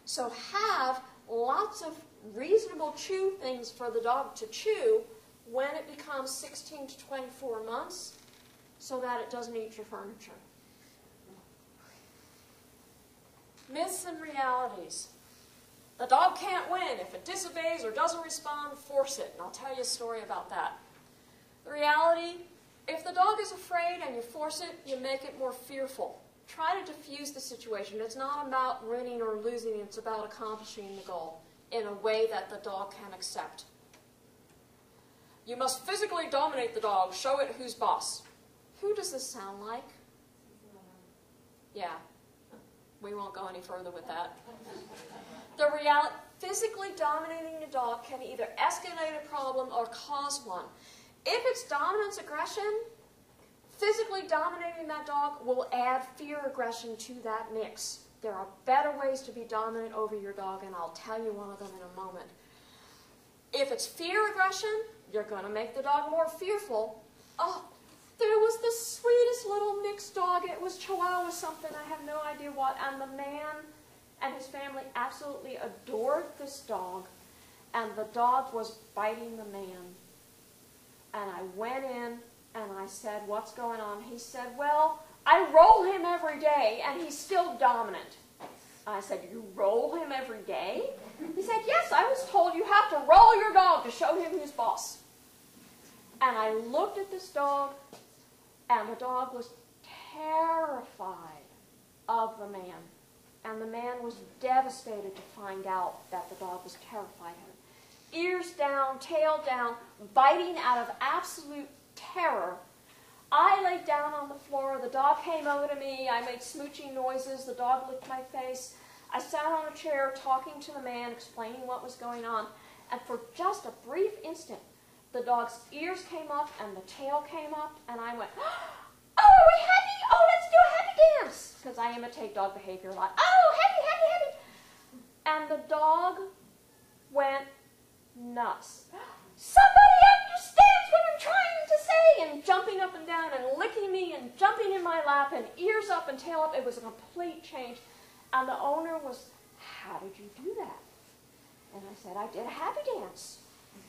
Speaker 1: So have lots of reasonable chew things for the dog to chew when it becomes 16 to 24 months, so that it doesn't eat your furniture. Myths and realities. The dog can't win. If it disobeys or doesn't respond, force it. And I'll tell you a story about that. The reality, if the dog is afraid and you force it, you make it more fearful. Try to diffuse the situation. It's not about winning or losing. It's about accomplishing the goal in a way that the dog can accept. You must physically dominate the dog. Show it who's boss. Who does this sound like? Yeah. We won't go any further with that. The reality, physically dominating a dog can either escalate a problem or cause one. If it's dominance aggression, physically dominating that dog will add fear aggression to that mix. There are better ways to be dominant over your dog, and I'll tell you one of them in a moment. If it's fear aggression, you're going to make the dog more fearful. Oh, there was the sweetest little mixed dog. It was Chihuahua something, I have no idea what, and the man and his family absolutely adored this dog, and the dog was biting the man. And I went in and I said, "What's going on?" He said, "Well, I roll him every day and he's still dominant." I said, "You roll him every day?" He said, "Yes, I was told you have to roll your dog to show him who's boss." And I looked at this dog, and the dog was terrified of the man. And the man was devastated to find out that the dog was terrified of him. Ears down, tail down, biting out of absolute terror. I laid down on the floor. The dog came over to me. I made smooching noises. The dog licked my face. I sat on a chair talking to the man, explaining what was going on. And for just a brief instant, the dog's ears came up and the tail came up, and I went, "Oh, are we happy? Oh, let's do a happy dance." Because I imitate dog behavior a lot. "Oh, happy, happy, happy." And the dog went nuts. "Somebody understands what I'm trying to say," and jumping up and down and licking me and jumping in my lap and ears up and tail up. It was a complete change. And the owner was, "How did you do that?" And I said, "I did a happy dance."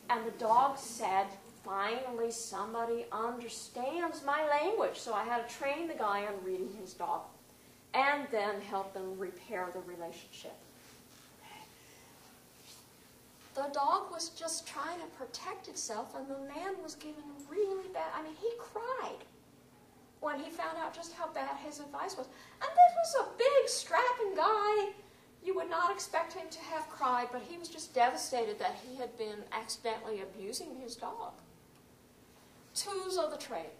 Speaker 1: And the dog said, "Finally somebody understands my language." So I had to train the guy on reading his dog and then help them repair the relationship. The dog was just trying to protect itself, and the man was giving really bad, I mean, he cried when he found out just how bad his advice was. And this was a big, strapping guy. You would not expect him to have cried, but he was just devastated that he had been accidentally abusing his dog. Tools of the trade.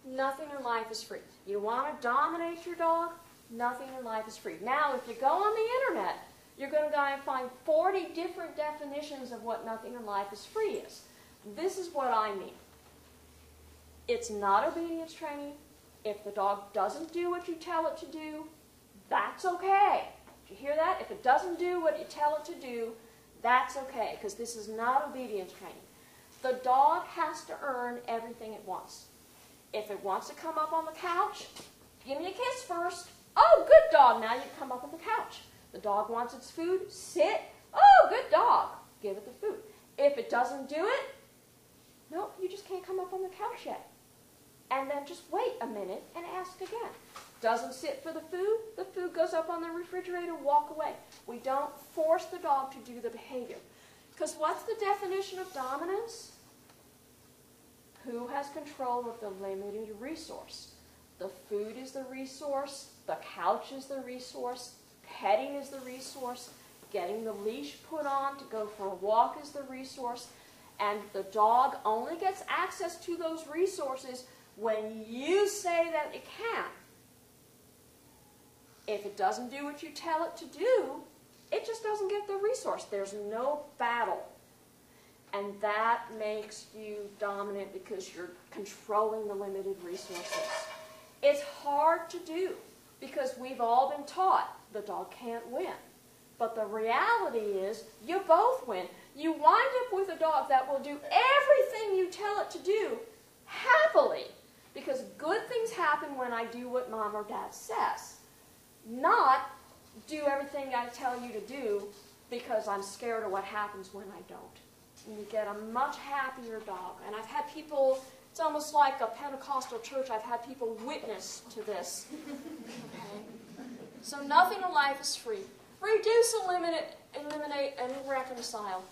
Speaker 1: Nothing in life is free. You want to dominate your dog? Nothing in life is free. Now, if you go on the internet, you're going to go and find 40 different definitions of what nothing in life is free is. This is what I mean. It's not obedience training. If the dog doesn't do what you tell it to do, that's okay. Did you hear that? If it doesn't do what you tell it to do, that's okay, because this is not obedience training. The dog has to earn everything it wants. If it wants to come up on the couch, give me a kiss first. Oh, good dog, now you come up on the couch. The dog wants its food, sit, Oh, good dog. Give it the food. If it doesn't do it, no, you just can't come up on the couch yet. And then just wait a minute and ask again. Doesn't sit for the food goes up on the refrigerator, walk away. We don't force the dog to do the behavior. Because what's the definition of dominance? Who has control of the limited resource? The food is the resource, the couch is the resource, petting is the resource, getting the leash put on to go for a walk is the resource, and the dog only gets access to those resources when you say that it can. If it doesn't do what you tell it to do, it just doesn't get the resource. There's no battle. And that makes you dominant because you're controlling the limited resources. It's hard to do because we've all been taught the dog can't win. But the reality is you both win. You wind up with a dog that will do everything you tell it to do happily, because good things happen when I do what mom or dad says, not do everything I tell you to do because I'm scared of what happens when I don't. And you get a much happier dog. And I've had people, it's almost like a Pentecostal church, I've had people witness to this. Okay? So nothing in life is free. Reduce, eliminate, and reconcile.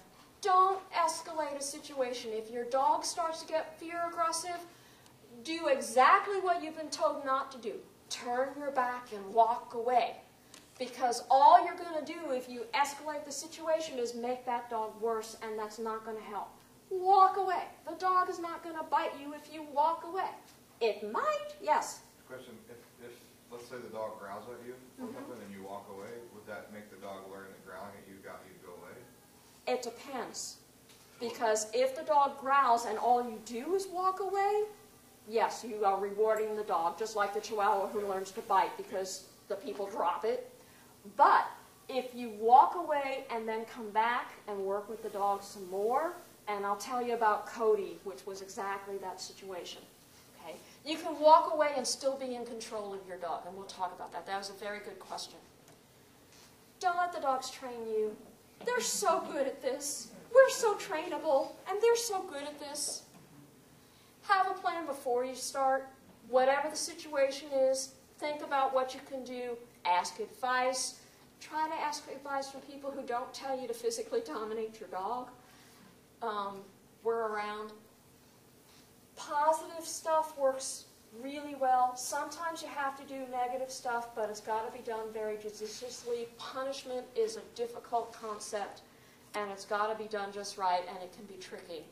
Speaker 1: Don't escalate a situation. If your dog starts to get fear-aggressive, do exactly what you've been told not to do. Turn your back and walk away. Because all you're going to do if you escalate the situation is make that dog worse, and that's not going to help. Walk away. The dog is not going to bite you if you walk away. It might, yes.
Speaker 5: Question, if let's say the dog growls at you or something and you walk away, would that make the dog learn that growling at you got you to go away?
Speaker 1: It depends. Because if the dog growls and all you do is walk away, yes, you are rewarding the dog, just like the Chihuahua who learns to bite because the people drop it. But if you walk away and then come back and work with the dog some more, and I'll tell you about Cody, which was exactly that situation. Okay? You can walk away and still be in control of your dog, and we'll talk about that. That was a very good question. Don't let the dogs train you. They're so good at this. We're so trainable, and they're so good at this. Have a plan before you start. Whatever the situation is, think about what you can do. Ask advice. Try to ask advice from people who don't tell you to physically dominate your dog. We're around. Positive stuff works really well. Sometimes you have to do negative stuff, but it's got to be done very judiciously. Punishment is a difficult concept, and it's got to be done just right, and it can be tricky.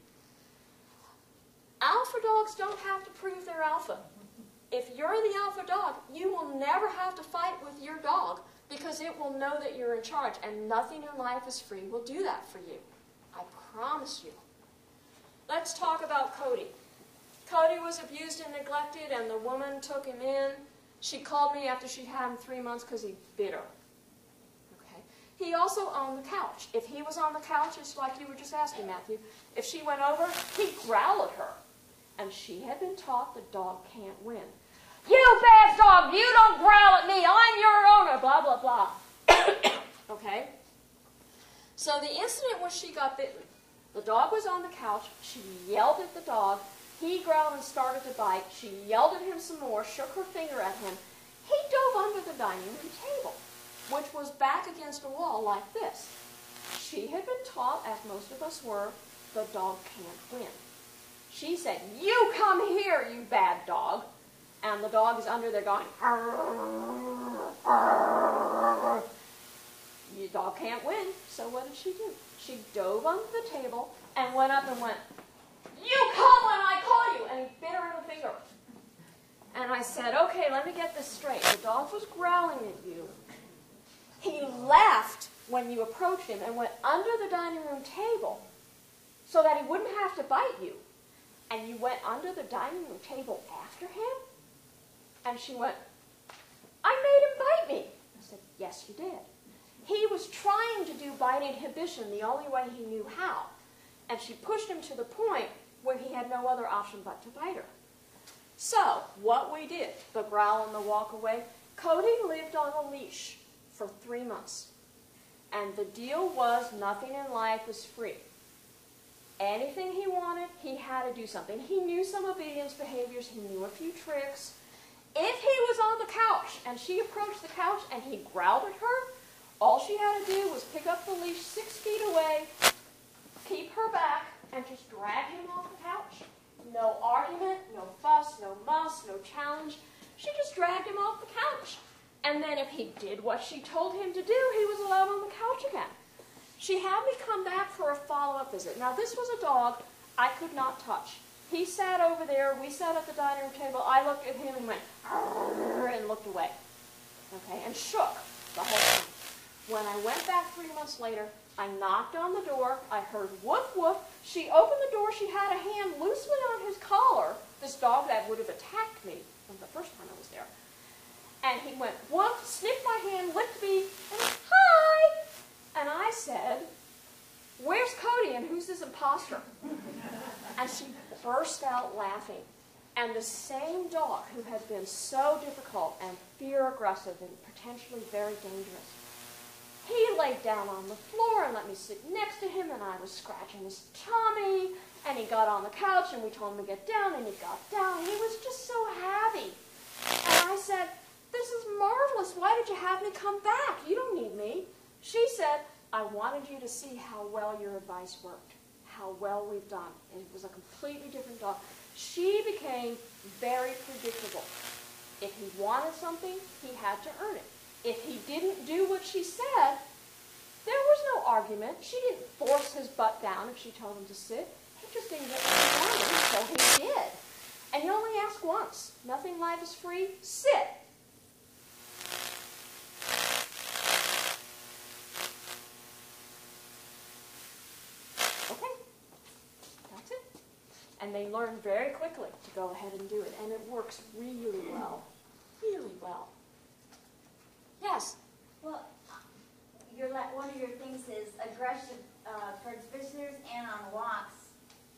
Speaker 1: Alpha dogs don't have to prove they're alpha. If you're the alpha dog, you will never have to fight with your dog because it will know that you're in charge, and nothing in life is free will do that for you. I promise you. Let's talk about Cody. Cody was abused and neglected, and the woman took him in. She called me after she had him 3 months because he bit her. Okay. He also owned the couch. If he was on the couch, it's like you were just asking, Matthew, if she went over, he'd growl at her. And she had been taught the dog can't win. You bad dog, you don't growl at me, I'm your owner, blah, blah, blah. Okay? So the incident when she got bitten, the dog was on the couch, she yelled at the dog, he growled and started to bite, she yelled at him some more, shook her finger at him. He dove under the dining room table, which was back against a wall like this. She had been taught, as most of us were, the dog can't win. She said, you come here, you bad dog. And the dog is under there going, arr, arr. Your dog can't win. So what did she do? She dove under the table and went up and went, you come when I call you. And he bit her in the finger. And I said, okay, let me get this straight. The dog was growling at you. He left when you approached him and went under the dining room table so that he wouldn't have to bite you. And you went under the dining room table after him? And she went, I made him bite me. I said, yes, you did. He was trying to do bite inhibition the only way he knew how. And she pushed him to the point where he had no other option but to bite her. So, what we did, the growl and the walk away, Cody lived on a leash for 3 months. And the deal was nothing in life was free. Anything he wanted, he had to do something. He knew some obedience behaviors. He knew a few tricks. If he was on the couch and she approached the couch and he growled at her, all she had to do was pick up the leash 6 feet away, keep her back, and just drag him off the couch. No argument, no fuss, no muss, no challenge. She just dragged him off the couch. And then if he did what she told him to do, he was allowed on the couch again. She had me come back for a follow-up visit. Now, this was a dog I could not touch. He sat over there. We sat at the dining room table. I looked at him and went, "Arr," and looked away. Okay, and shook the whole time. When I went back 3 months later, I knocked on the door. I heard woof, woof. She opened the door. She had a hand loosely on his collar, this dog that would have attacked me the first time I was there. And he went woof, sniffed my hand, licked me, and hi! And I said, "Where's Cody and who's this imposter?" And she burst out laughing. And the same dog who had been so difficult and fear-aggressive and potentially very dangerous, he laid down on the floor and let me sit next to him, and I was scratching his tummy, and he got on the couch, and we told him to get down, and he got down. He was just so happy. And I said, "This is marvelous. Why did you have me come back? You don't need me." She said, "I wanted you to see how well your advice worked, how well we've done." And it was a completely different dog. She became very predictable. If he wanted something, he had to earn it. If he didn't do what she said, there was no argument. She didn't force his butt down if she told him to sit. He just didn't get what he wanted, so he did. And you only ask once. Nothing in life is free. Sit. Okay. That's it. And they learn very quickly to go ahead and do it. And it works really well. Really well. Yes?
Speaker 6: Well, one of your things is aggression towards visitors and on walks.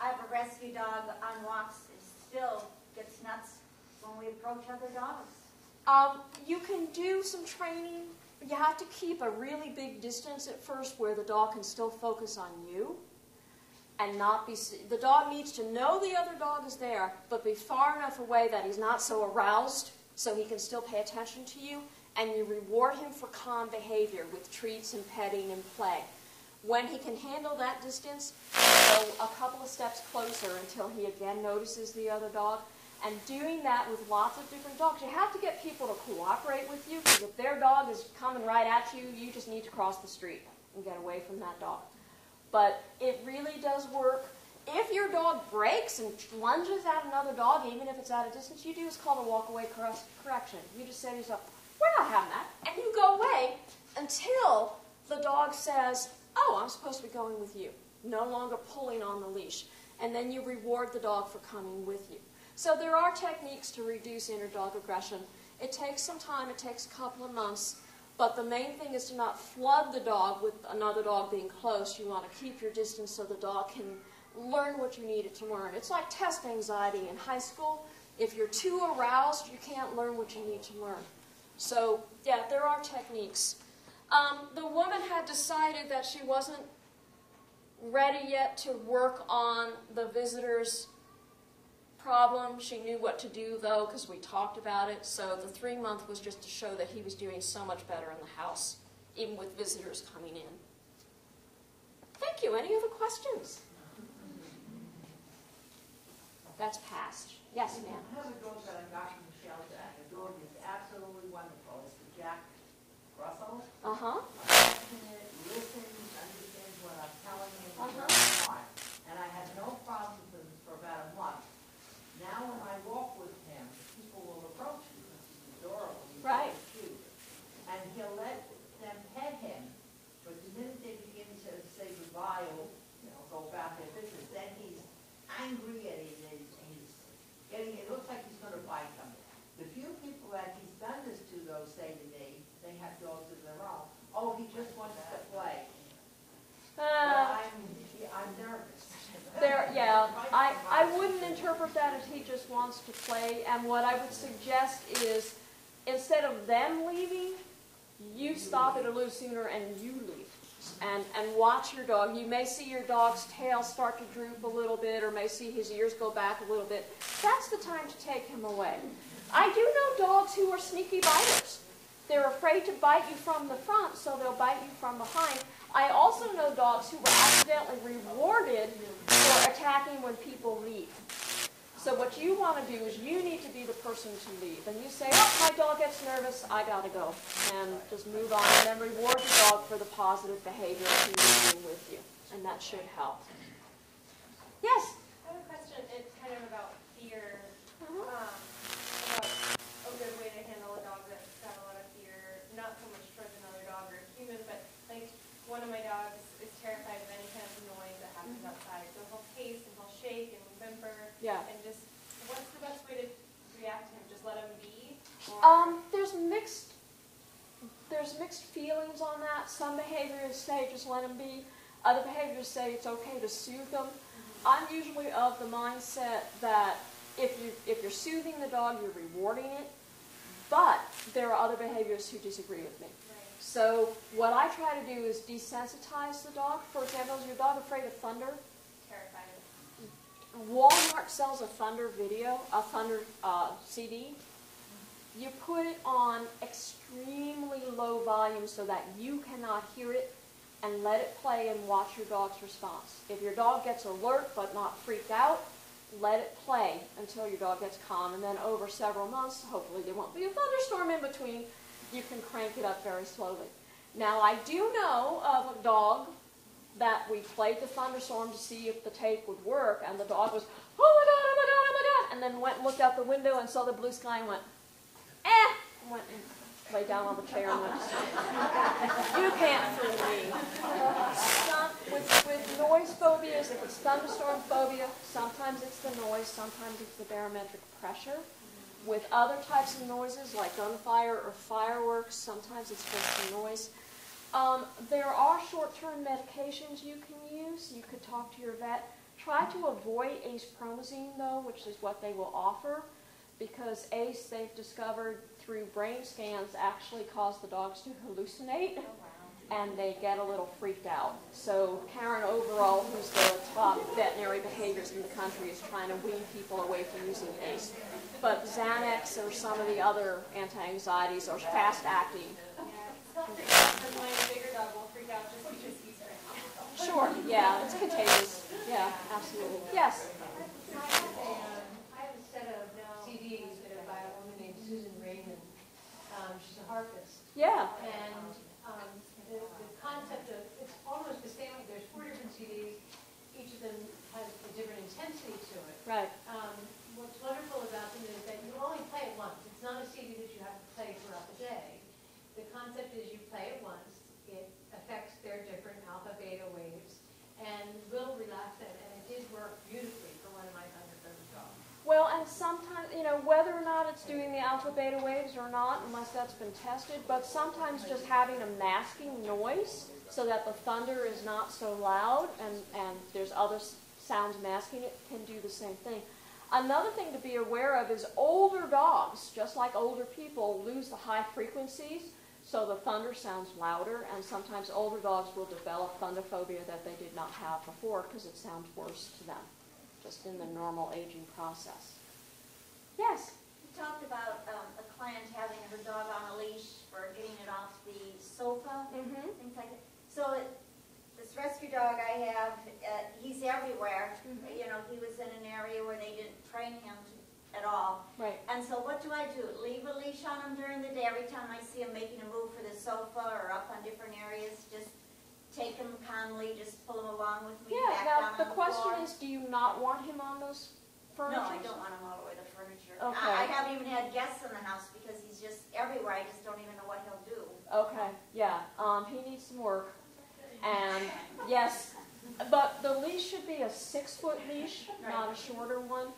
Speaker 6: I have a rescue dog on walks. It still gets nuts when we approach other dogs.
Speaker 1: You can do some training. You have to keep a really big distance at first where the dog can still focus on you and not be... The dog needs to know the other dog is there, but be far enough away that he's not so aroused so he can still pay attention to you. And you reward him for calm behavior with treats and petting and play. When he can handle that distance, go a couple of steps closer until he again notices the other dog. And doing that with lots of different dogs. You have to get people to cooperate with you, because if their dog is coming right at you, you just need to cross the street and get away from that dog. But it really does work. If your dog breaks and lunges at another dog, even if it's at a distance, you do is called a walk-away correction. You just say to yourself, "We're not having that," and you go away until the dog says, "Oh, I'm supposed to be going with you," no longer pulling on the leash. And then you reward the dog for coming with you. So there are techniques to reduce inter-dog aggression. It takes some time, it takes a couple of months, but the main thing is to not flood the dog with another dog being close. You want to keep your distance so the dog can learn what you need it to learn. It's like test anxiety in high school. If you're too aroused, you can't learn what you need to learn. So, yeah, there are techniques. The woman had decided that she wasn't ready yet to work on the visitor's problem. She knew what to do, though, because we talked about it. So the 3-month was just to show that he was doing so much better in the house, even with visitors coming in. Thank you. Any other questions? That's passed. Yes, ma'am.
Speaker 2: I have a dog that I got from the shelter, and the dog is absolutely wonderful. It's the Jack Russell.
Speaker 1: Uh-huh.
Speaker 2: Listens, understands what I'm telling him,
Speaker 1: Uh-huh.
Speaker 2: and I had no problems with him for about a month. Now when I walk with him, people will approach him because he's adorable. He's
Speaker 1: Right.
Speaker 2: so cute. And he'll let them pet him, but the minute they begin to say goodbye or go about their business, then he's angry and he's getting, it looks like he's going to bite them. The few people that he's done this to, though, say to me, they have dogs of their own, "Oh, he just wants to play." I'm nervous.
Speaker 1: I wouldn't interpret that as he just wants to play. And what I would suggest is, instead of them leaving, you stop it a little sooner and you leave. and watch your dog. You may see your dog's tail start to droop a little bit, or may see his ears go back a little bit. That's the time to take him away. I do know dogs who are sneaky biters. They're afraid to bite you from the front, so they'll bite you from behind. I also know dogs who were accidentally rewarded for attacking when people leave. So what you want to do is you need to be the person to leave. And you say, oh, my dog gets nervous, I got to go. And just move on, and then reward the dog for the positive behavior he's doing with you. And that should help. Yes?
Speaker 7: I have a question. It's kind of about fear. About a good way to handle a dog that's got a lot of fear, not so much towards another dog or a human, but like one of my dogs is terrified of any kind of noise that happens outside. So he'll pace and he'll shake and whimper.
Speaker 1: Yeah.
Speaker 7: And just, what's the best way to react to him? Just let him be? Or?
Speaker 1: There's mixed feelings on that. Some behaviors say just let him be. Other behaviors say it's okay to soothe them. I'm usually of the mindset that if you're soothing the dog, you're rewarding it. But there are other behaviors who disagree with me.
Speaker 7: Right.
Speaker 1: So what I try to do is desensitize the dog. For example, is your dog afraid of thunder?
Speaker 7: Terrified.
Speaker 1: Walmart sells a thunder video, a thunder CD. You put it on extremely low volume so that you cannot hear it, and let it play and watch your dog's response. If your dog gets alert but not freaked out, let it play until your dog gets calm, and then over several months, hopefully there won't be a thunderstorm in between, you can crank it up very slowly. Now, I do know of a dog that we played the thunderstorm to see if the tape would work, and the dog was, oh my God, oh my God, oh my God, and then went and looked out the window and saw the blue sky and went, and went and lay down on the chair and went to sleep. You can't fool me. With noise phobias, if it's thunderstorm phobia, sometimes it's the noise, sometimes it's the barometric pressure. With other types of noises, like gunfire or fireworks, sometimes it's just the noise. There are short-term medications you can use. You could talk to your vet. Try to avoid ace-promazine, though, which is what they will offer, because ACE, they've discovered through brain scans, actually cause the dogs to hallucinate, and they get a little freaked out. So Karen Overall, who's the top veterinary behaviorist in the country, is trying to wean people away from using ACE. But Xanax or some of the other anti-anxieties are fast-acting.
Speaker 7: My bigger dog will freak out just because he's right.
Speaker 1: Sure, yeah, it's contagious. Yeah, absolutely. Yes?
Speaker 8: I have a set of CDs that are by a woman named Susan Raymond. She's a harpist.
Speaker 1: Yeah.
Speaker 8: And the concept of, it's almost the same, there's 4 different CDs, each of them has a different intensity to it.
Speaker 1: Right.
Speaker 8: What's wonderful about them is that you only play it once. It's not a CD that you have to play throughout the day. The concept is you play it once, it affects their different alpha, beta waves, and will relax them, and it did work beautifully for one of my thunderbird dogs.
Speaker 1: Well, and sometimes, whether or not it's doing the alpha beta waves or not, unless that's been tested, but sometimes just having a masking noise so that the thunder is not so loud and there's other sounds masking it can do the same thing. Another thing to be aware of is older dogs, just like older people, lose the high frequencies, so the thunder sounds louder, and sometimes older dogs will develop thunderphobia that they did not have before because it sounds worse to them, just in the normal aging process. Yes?
Speaker 6: You talked about a client having her dog on a leash for getting it off the sofa, things like that. So this rescue dog I have, he's everywhere. He was in an area where they didn't train him at all.
Speaker 1: Right.
Speaker 6: And so what do? Leave a leash on him during the day. Every time I see him making a move for the sofa or up on different areas, just take him calmly, just pull him along with me.
Speaker 1: Yeah,
Speaker 6: back
Speaker 1: now
Speaker 6: down
Speaker 1: the
Speaker 6: on the
Speaker 1: question
Speaker 6: floor.
Speaker 1: is, do you not want him on those furniture?
Speaker 6: No, I don't want him all over the furniture.
Speaker 1: Okay.
Speaker 6: I haven't even had guests in the house because he's just everywhere. I just don't even know what he'll do.
Speaker 1: Okay, yeah, he needs some work. And yes, but the leash should be a 6-foot leash, not a shorter one.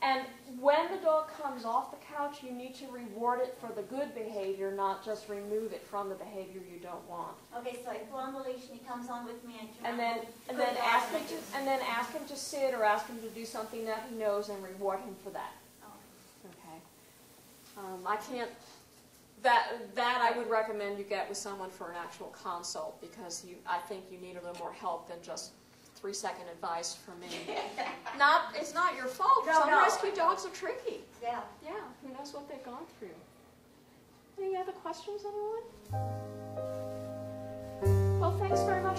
Speaker 1: And when the dog comes off the couch, you need to reward it for the good behavior, not just remove it from the behavior you don't want.
Speaker 6: Okay, so I pull on the leash and he comes on with me
Speaker 1: And then ask him to sit or ask him to do something that he knows and reward him for that.
Speaker 6: Oh.
Speaker 1: Okay. I can't that I would recommend you get with someone for an actual consult, because I think you need a little more help than just 3-second advice from me. It's not your fault.
Speaker 6: No,
Speaker 1: Some
Speaker 6: no.
Speaker 1: rescue dogs are tricky.
Speaker 6: Yeah.
Speaker 1: Yeah, who knows what they've gone through. Any other questions, anyone? Well, thanks very much.